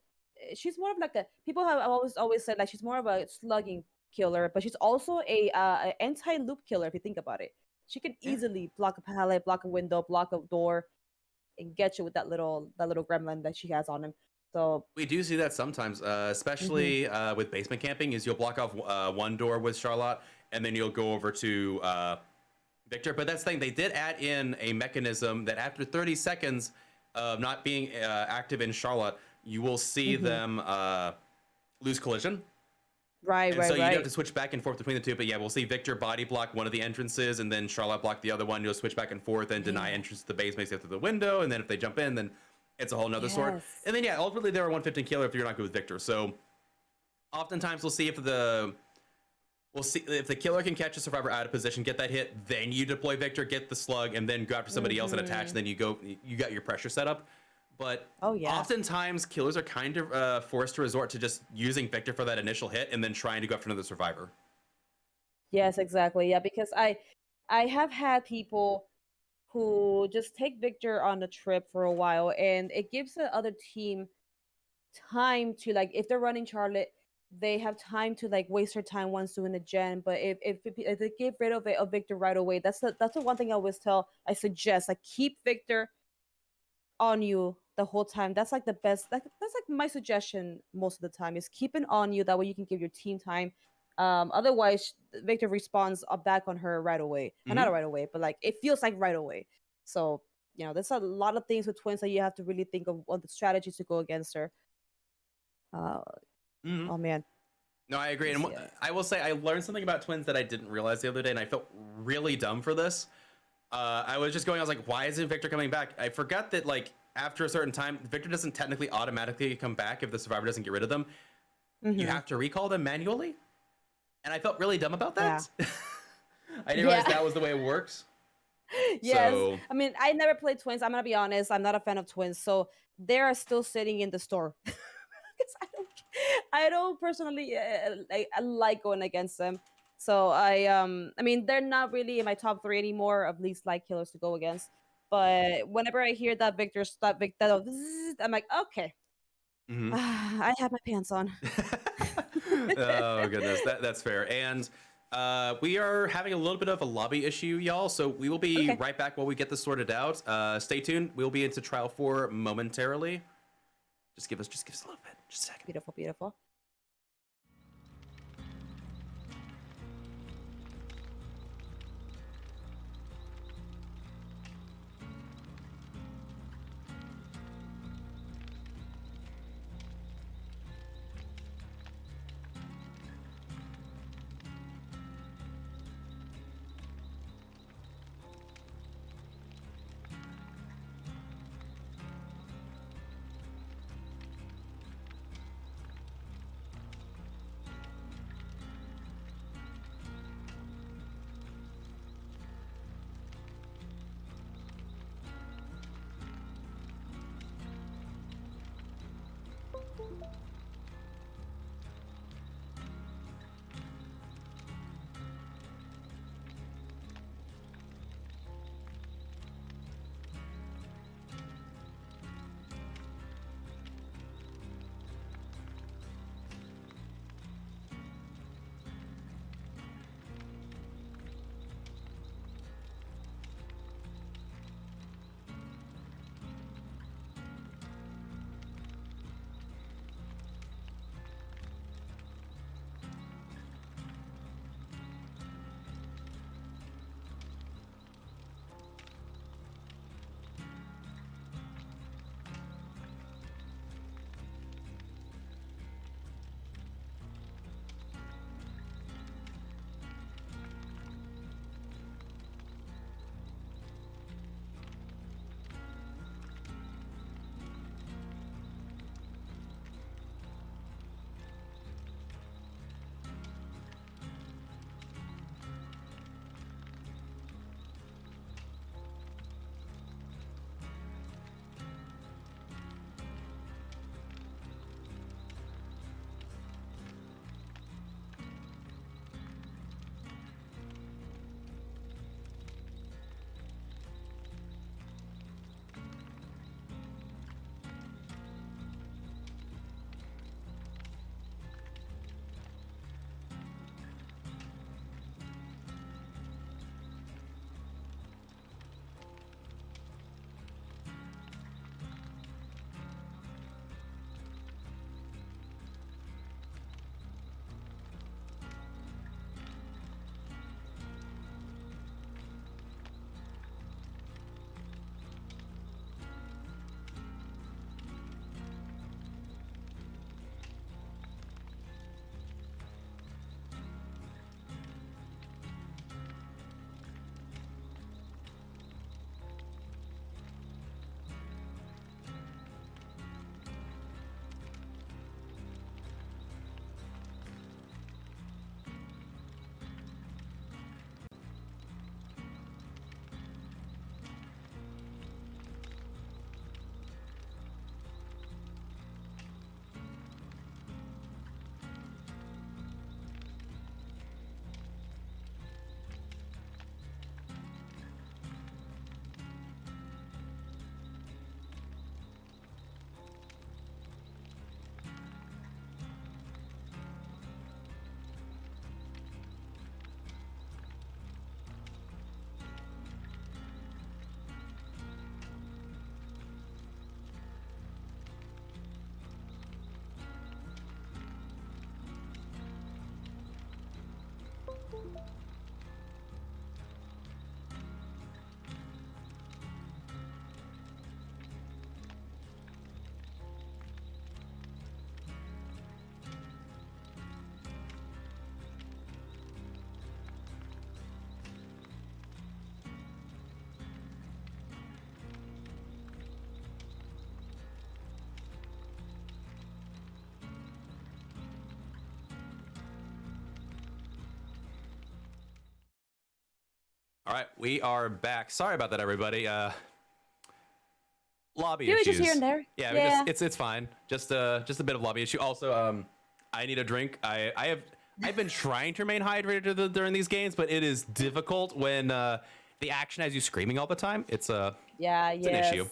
she's more of like a people have always said like she's more of a slugging killer, but she's also a anti loop killer if you think about it. She can yeah. easily block a pallet, block a window, block a door, and get you with that little gremlin that she has on him. So We do see that sometimes, especially with basement camping, is you'll block off one door with Charlotte, and then you'll go over to Victor. But that's the thing, they did add in a mechanism that after 30 seconds of not being active in Charlotte, you will see them lose collision. right, And so you right. have to switch back and forth between the two. But yeah, we'll see Victor body block one of the entrances, and then Charlotte block the other one. You'll switch back and forth and deny entrance to the base, makes it through the window. And then if they jump in, then it's a whole nother sort. Yes. And then yeah, ultimately they're a 115 killer if you're not good with Victor. So oftentimes we'll see if the killer can catch a survivor out of position, get that hit, then you deploy Victor, get the slug, and then go after somebody else and attach. And then you got your pressure set up. But Oh, yeah. oftentimes killers are kind of forced to resort to just using Victor for that initial hit and then trying to go after another survivor. Yes, exactly. Yeah, because I have had people who just take Victor on the trip for a while, and it gives the other team time to, like, if they're running Charlotte, they have time to like waste their time once doing the gen. But if they get rid of Victor right away, that's the one thing I suggest, like, keep Victor on you the whole time. That's like the best. That's like my suggestion most of the time, is keep it on you. That way you can give your team time. Otherwise, Victor respawns back on her right away. Not right away, but like it feels like right away. So there's a lot of things with twins that you have to really think of on the strategies to go against her. Oh man. No, I agree. And Yeah. I will say I learned something about twins that I didn't realize the other day, and I felt really dumb for this. I was just going, I was like, why isn't Victor coming back? I forgot that, like, after a certain time, Victor doesn't technically automatically come back if the survivor doesn't get rid of them. You have to recall them manually. And I felt really dumb about that. I didn't realize that was the way it works. Yes. So, I mean, I never played twins. I'm gonna be honest. I'm not a fan of twins. So they are still sitting in the store. 'Cause I don't personally I like going against them. So I mean they're not really in my top three anymore of least like killers to go against. But whenever I hear that I'm like, okay, Hmm. I have my pants on. Oh goodness, that's fair. And we are having a little bit of a lobby issue, y'all. So we will be Okay, right back while we get this sorted out. Stay tuned. We'll be into trial 4 momentarily. Just give us a little bit, just a second. beautiful, beautiful. All right, we are back. Sorry about that, everybody. lobby Maybe issues just here and there. Yeah, Yeah. it's fine. Just a bit of lobby issue. Also, I need a drink. I've been trying to remain hydrated during these games, but it is difficult when the action has you screaming all the time. It's an issue.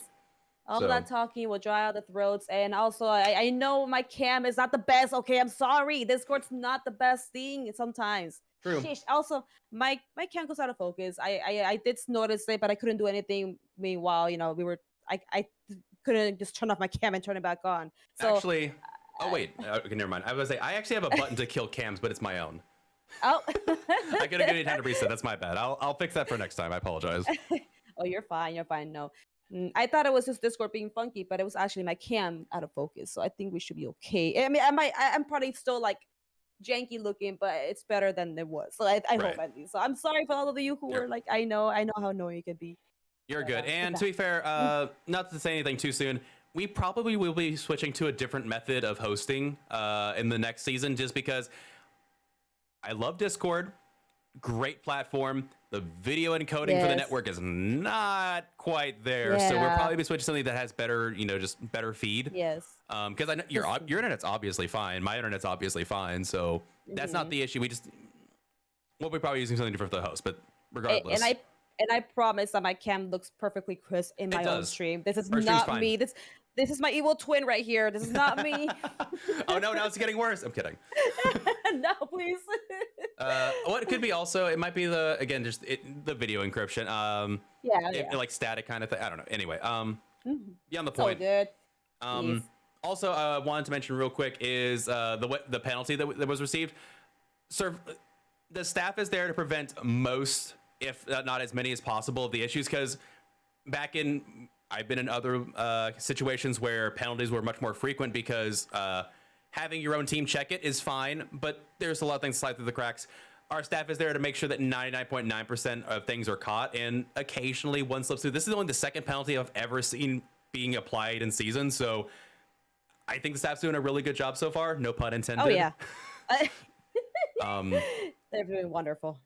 All So- that talking will dry out the throats, and also I know my cam is not the best. Okay, I'm sorry. Discord's not the best thing sometimes. True. Sheesh. Also, my cam goes out of focus. I did notice it, but I couldn't do anything. Meanwhile, I couldn't just turn off my cam and turn it back on. So Actually, oh wait, okay, never mind. I was gonna say I actually have a button to kill cams, but it's my own. oh, I gotta give you time to reset. That's my bad. I'll fix that for next time. I apologize. oh, you're fine. You're fine. No. I thought it was just Discord being funky, but it was actually my cam out of focus. So I think we should be okay. I mean, I'm probably still like janky looking, but it's better than it was. So I Right. hope at least. So I'm sorry for all of you who You're- were like, I know how annoying it can be. You're good. But And to be fair, not to say anything too soon, we probably will be switching to a different method of hosting in the next season, just because I love Discord. Great platform. The video encoding for the Yes. network is not quite there, so we'll Yeah. probably be switching to something that has better, just better feed. Yes. Because I know your internet's obviously fine. My internet's obviously fine, so that's not the issue. We'll be probably using something different for the host, but regardless. And I promise that my cam looks perfectly crisp in my own does. stream. This is Our stream's not fine. me. This is my evil twin right here. This is not me. Oh no, now it's getting worse. I'm kidding. No, please. What it could be also, it might be the video encryption. Yeah. Like static kind of thing. I don't know. Anyway, beyond the So point. good. Um, also, wanted to mention real quick is the penalty that was received. The staff is there to prevent most, if not as many as possible, of the issues. Because I've been in other situations where penalties were much more frequent because having your own team check it is fine, but there's a lot of things slide through the cracks. Our staff is there to make sure that 99.9% of things are caught, and occasionally one slips through. This is only the second penalty I've ever seen being applied in season, so I think the staff's doing a really good job so far. No pun intended. Oh yeah. Um, They're doing wonderful.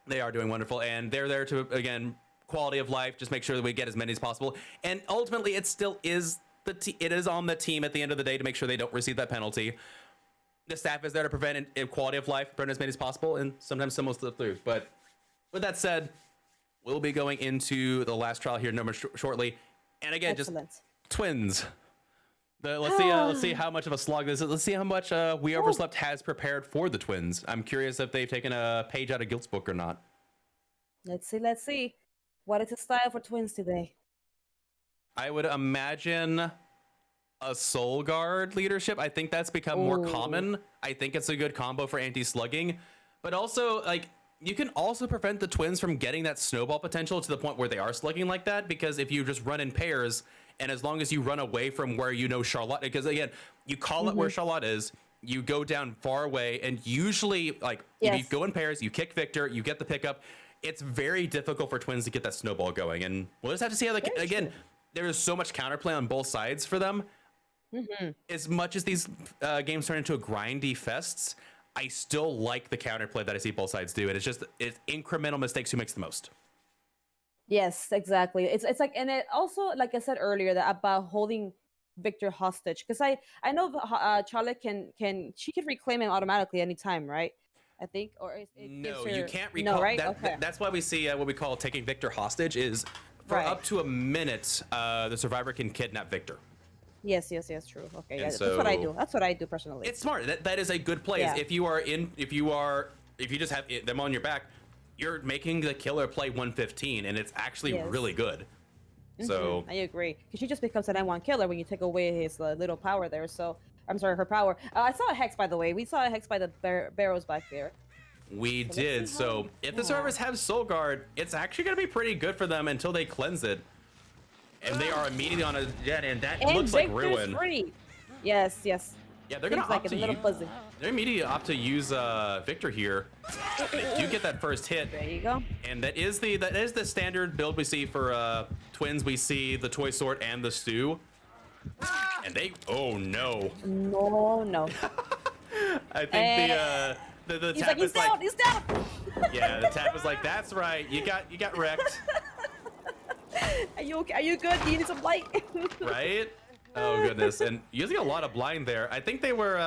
They are doing wonderful, and they're there to, again, quality of life, just make sure that we get as many as possible. And ultimately, it still is it is on the team at the end of the day to make sure they don't receive that penalty. The staff is there to prevent quality of life, prevent as many as possible, and sometimes some will slip through. But with that said, we'll be going into the last trial here shortly. And again, Excellent. just twins. Let's see how much of a slog this is. Let's see how much We Overslept has prepared for the twins. I'm curious if they've taken a page out of Guilt's book or not. Let's see. What is the style for twins today? I would imagine a Soul Guard leadership. I think that's become more common. I think it's a good combo for anti-slugging. But also, you can also prevent the twins from getting that snowball potential to the point where they are slugging like that, because if you just run in pairs, and as long as you run away from where Charlotte, because again, you call it where Charlotte is, you go down far away, and usually, if you go in pairs, you kick Victor, you get the pickup. It's very difficult for twins to get that snowball going, and we'll just have to see how there is so much counterplay on both sides for them. As much as these games turn into a grindy fests, I still like the counterplay that I see both sides do, and it's incremental mistakes who makes the most. Yes, exactly. It's like, and it also, like I said earlier, that about holding Victor hostage, because I know Charlotte can reclaim him automatically anytime, right? I think, or No, you can't recall. No, right? That's why we see what we call taking Victor hostage is for up to a minute, the survivor can kidnap Victor. Yes, true. Okay, And yeah, that's what I do. That's what I do personally. It's smart. That is a good play. Yeah. If you just have them on your back, you're making the killer play 115, and it's actually really good. So I agree, because she just becomes an N1 killer when you take away his little power there. So I'm sorry, her power. I saw a hex, by the way. We saw a hex by the barrels back there. We did. So if the servers have Soul Guard, it's actually going to be pretty good for them until they cleanse it. And they are immediately on a jet, and that looks like ruin. Free. Yes. Yeah, they're going to opt to little fuzzy. They're immediately opt to use Victor here. They do get that first hit. There you go. And that is the standard build we see for twins. We see the toy sword and the stew. And oh no. No. I think the He's tap like, is like, he's down. yeah, the tap is like, that's right. You got wrecked. Are you okay? Are you good? Do you need some light? Right? Oh goodness, and using a lot of blind there. I think they were.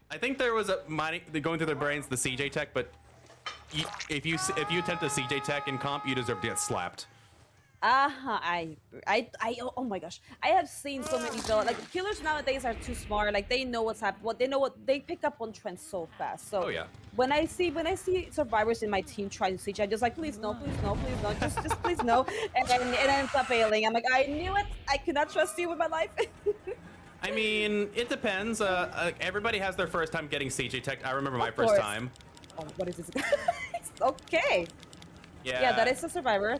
I think there was a mining going through their brains the CJ tech, but if you attempt a CJ tech in comp, you deserve to get slapped. Oh my gosh, I have seen so many villains. Like killers nowadays are too smart. Like they know what's happening. They pick up on trends so fast. So Oh yeah. when I see survivors in my team try to siege, I just like please no, just please no, and then it ends up failing. I'm like I knew it. I could not trust you with my life. I mean, it depends. Everybody has their first time getting CJ tech. I remember my Of first course. time. Oh, what is this? Okay. Yeah, that is a survivor.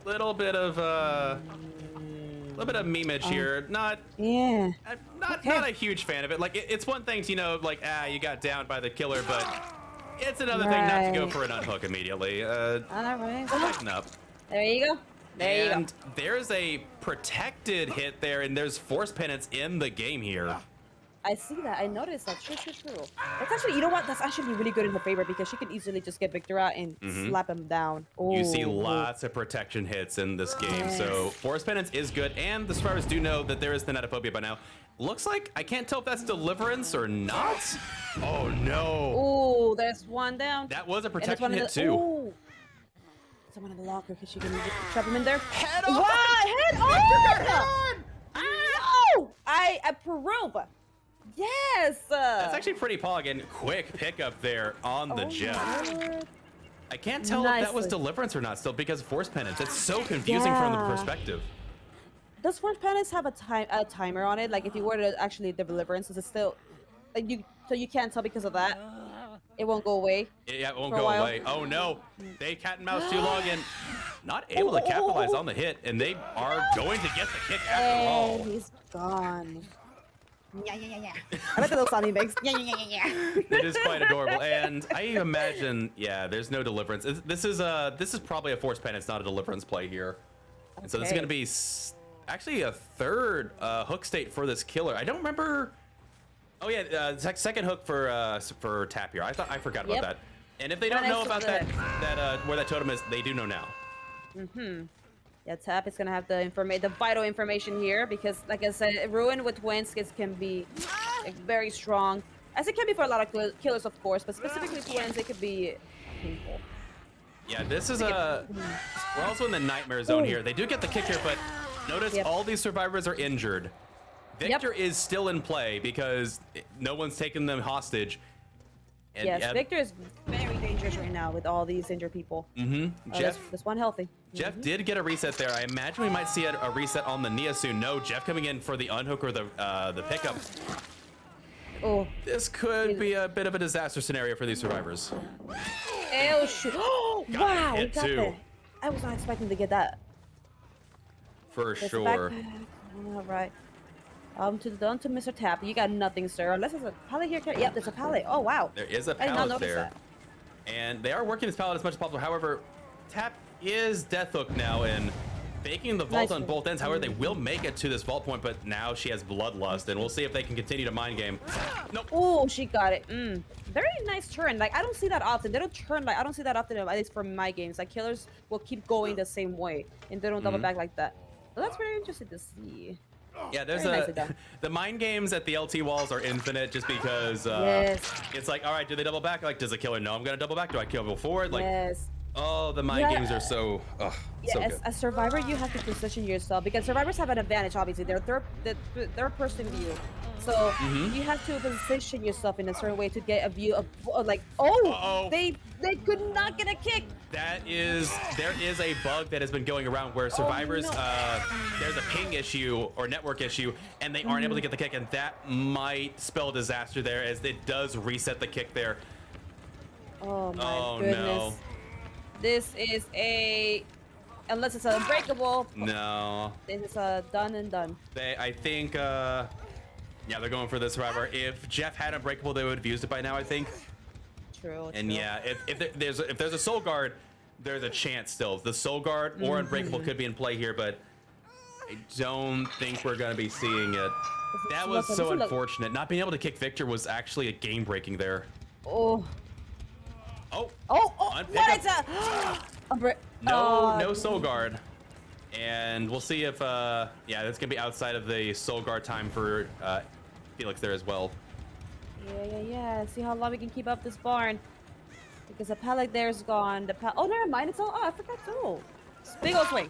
Little bit of memeage here. Not Yeah. not a huge fan of it. Like it's one thing to like you got downed by the killer, but it's another thing not to go for an unhook immediately. All right. Tighten up. There you go. And there's a protected hit there, and there's force penance in the game here. I see that. I noticed that. True. That's actually, you know what? That's actually really good in her favor because she can easily just get Victor out and slap him down. You see Ooh. lots of protection hits in this game, so force penance is good, and the survivors do know that there is thanatophobia by now. Looks like, I can't tell if that's deliverance or not. Oh no. Ooh, there's one down. That was a And there's protection one in hit the- too. Ooh. Someone in the locker because she can trap him in there. Head on! What? Head on! No! I approve. Yes. That's actually pretty pog, and quick pickup there on the Jeff. Lord. I can't tell if that was Nicely. deliverance or not still because force penance. It's so confusing from the Yeah. perspective. Does force penance have a timer on it? Like if you were to actually deliverance, is it still like so you can't tell because of that? It won't go away. Yeah, it won't For a go while. away. Oh no, they cat and mouse too long and not able to capitalize on the hit, and they are going to get the kick after all. And he's gone. Yeah. I like the little sound he makes. Yeah. It is quite adorable, and I imagine, yeah, there's no deliverance. This is probably a force penance, not a deliverance play here. And so this is Okay. going to be actually a third hook state for this killer. I don't remember. Oh yeah, second hook for tap here. I forgot about Yep. that. And if they don't Right know next about to that where that totem is, they do know now. Yeah, tap is gonna have the vital information here because, like I said, ruin with twins can be like, very strong, as it can be for a lot of killers, of course, but specifically twins, it could be painful. Yeah, this is we're also in the nightmare zone here. They do get the kick here, but notice Yep. all these survivors are injured. Victor is still in play because no one's taken them hostage. And Yes, Victor is very dangerous right now with all these injured people. Jeff, This one healthy. Jeff did get a reset there. I imagine we might see a reset on the Nia soon. No, Jeff coming in for the unhook or the pickup. Oh, This could be a bit of a disaster scenario for these survivors. ew, shoot. Wow, we hit got too. that. I was not expecting to get that. For There's a sure. backpack. All right. To Mr. Tap. You got nothing, sir. Unless there's a pallet here. Yep, there's a pallet. Oh, wow. There is a I did not pallet notice there. that. And they are working this pallet as much as possible. However, Tap is death hook now and faking the vault Nice on one. both ends. However, they will make it to this vault point, but now she has bloodlust, and we'll see if they can continue to mind game. Nope. Oh, she got it. Very nice turn. Like I don't see that often. They don't turn like I don't see that often. At least for my games, like killers will keep going the same way and they don't double back like that. So that's very interesting to see. Yeah, there's Very nicely done. the mind games at the LT walls are infinite just because Yes. it's like, all right, do they double back? Like, does the killer know I'm gonna double back? Do I kill forward? Like, Yes. oh, the mind Yeah. games are so, Yeah, so as good. a survivor, you have to position yourself because survivors have an advantage. Obviously, they're third person view, so you have to position yourself in a certain way to get a view of like, Uh-oh. they could not get a kick. There is a bug that has been going around where survivors, no. there's a ping issue or network issue, and they aren't able to get the kick, and that might spell disaster there, as it does reset the kick there. Oh my Oh, goodness. no. This is unless it's unbreakable. No, This is a done and done. I think, yeah, they're going for the survivor. If Jeff had Unbreakable, they would have used it by now, I think. True. And true. yeah, if there's a Soul Guard, there's a chance still. The Soul Guard or Unbreakable could be in play here, but I don't think we're gonna be seeing it. That was so unfortunate. Not being able to kick Victor was actually a game breaking there. Oh. Oh, What is Unpick that? No soul dang. guard. And we'll see if yeah, that's gonna be outside of the soul guard time for Felix there as well. Yeah. See how long we can keep up this barn. Because the pallet there's gone. Oh, never mind. It's all. Oh, I forgot too. Big old swing.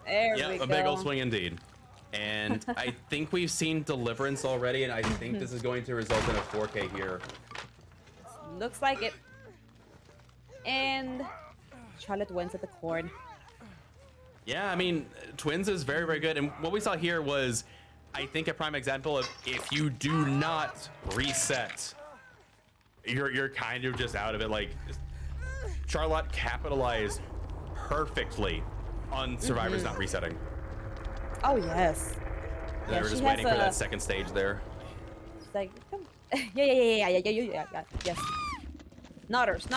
There Yeah, we a go. big old swing indeed. And I think we've seen Deliverance already, and I think this is going to result in a 4K here. Looks like it. And Charlotte wins at the corn. Yeah, I mean, Twins is very, very good. And what we saw here was, I think, a prime example of if you do not reset, you're kind of just out of it. Like, Charlotte capitalized perfectly on survivors not resetting. Oh, yes. They were she just has waiting for that second stage there. It's like, yeah. Yes. Nodders.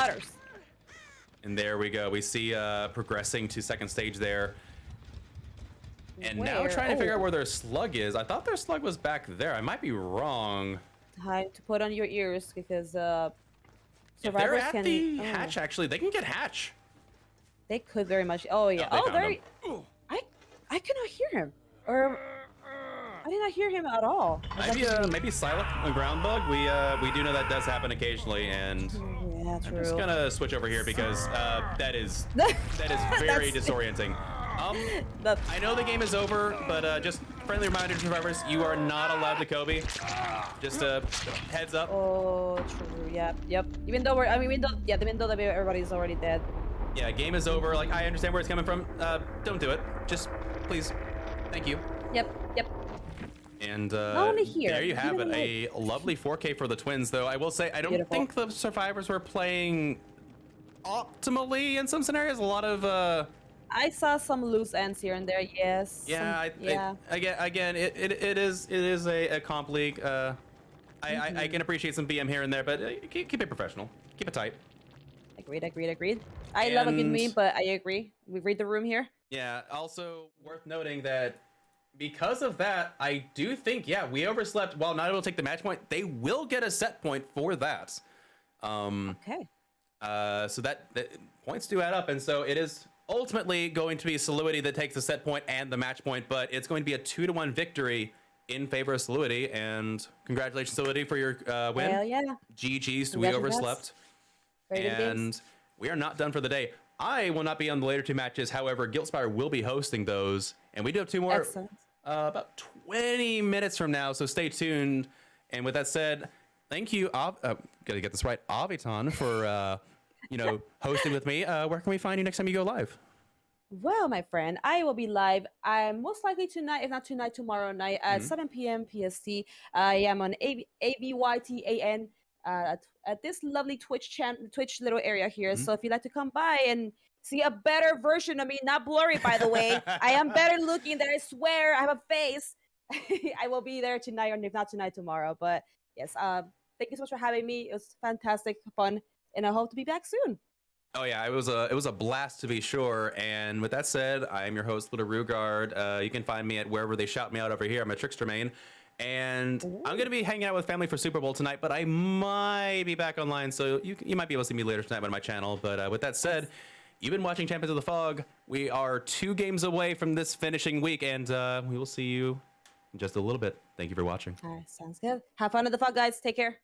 And there we go. We see progressing to second stage there. And now we're trying to figure out where their slug is. I thought their slug was back there. I might be wrong. Time to put on your ears because If they're survivors at can. the hatch, actually, they can get hatch. They could very much. Oh yeah. they Oh, found very. him. I could not hear him, or I did not hear him at all. Maybe silent a ground bug. We do know that does happen occasionally, and Yeah, true. I'm just gonna switch over here because that is very disorienting. I know the game is over, but just friendly reminder to survivors: you are not allowed to Kobe. Just a heads up. Oh, true. Yep. Even though even though everybody's already dead. Yeah, game is over. Like, I understand where it's coming from. Don't do it. Just please. Thank you. Yep. And Not only here, there you but have even it. A lovely 4K for the Twins, though. I will say, I don't Beautiful. think the survivors were playing optimally in some scenarios. A lot of I saw some loose ends here and there. Yes. yeah, again, it is a comp league. I can appreciate some BM here and there, but keep it professional. Keep it tight. Agreed. I love a good meme, but I agree. We read the room here. Yeah, also worth noting that because of that, I do think, yeah, we overslept. While not able to take the match point, they will get a set point for that. Okay. So that points do add up, and so it is ultimately going to be Saloedi that takes the set point and the match point, but it's going to be a 2-1 victory in favor of Saloedi, and congratulations, Saloedi, for your win. Hell yeah. GG's, we overslept. Very good And games. we are not done for the day. I will not be on the later two matches. However, Guiltspire will be hosting those. And we do have two more Excellent. about 20 minutes from now. So stay tuned. And with that said, thank you. Gotta get this right. Avytaan for, hosting with me. Where can we find you next time you go live? Well, my friend, I will be live. I'm most likely tonight, if not tonight, tomorrow night at 7 p.m. PST. I am on Avytaan at this lovely Twitch little area here. So if you'd like to come by and see a better version of me, not blurry, by the way, I am better looking than I swear. I have a face. I will be there tonight, or if not tonight, tomorrow. But yes, thank you so much for having me. It was fantastic, fun, and I hope to be back soon. Oh yeah, it was a blast to be sure. And with that said, I am your host, littlerugaard. You can find me at wherever they shout me out over here. I'm a Trickster main. And I'm gonna be hanging out with family for Super Bowl tonight, but I might be back online, so you might be able to see me later tonight on my channel. But with that said, you've been watching Champions of the Fog. We are 2 games away from this finishing week, and we will see you in just a little bit. Thank you for watching. All right, sounds good. Have fun at the fog, guys. Take care.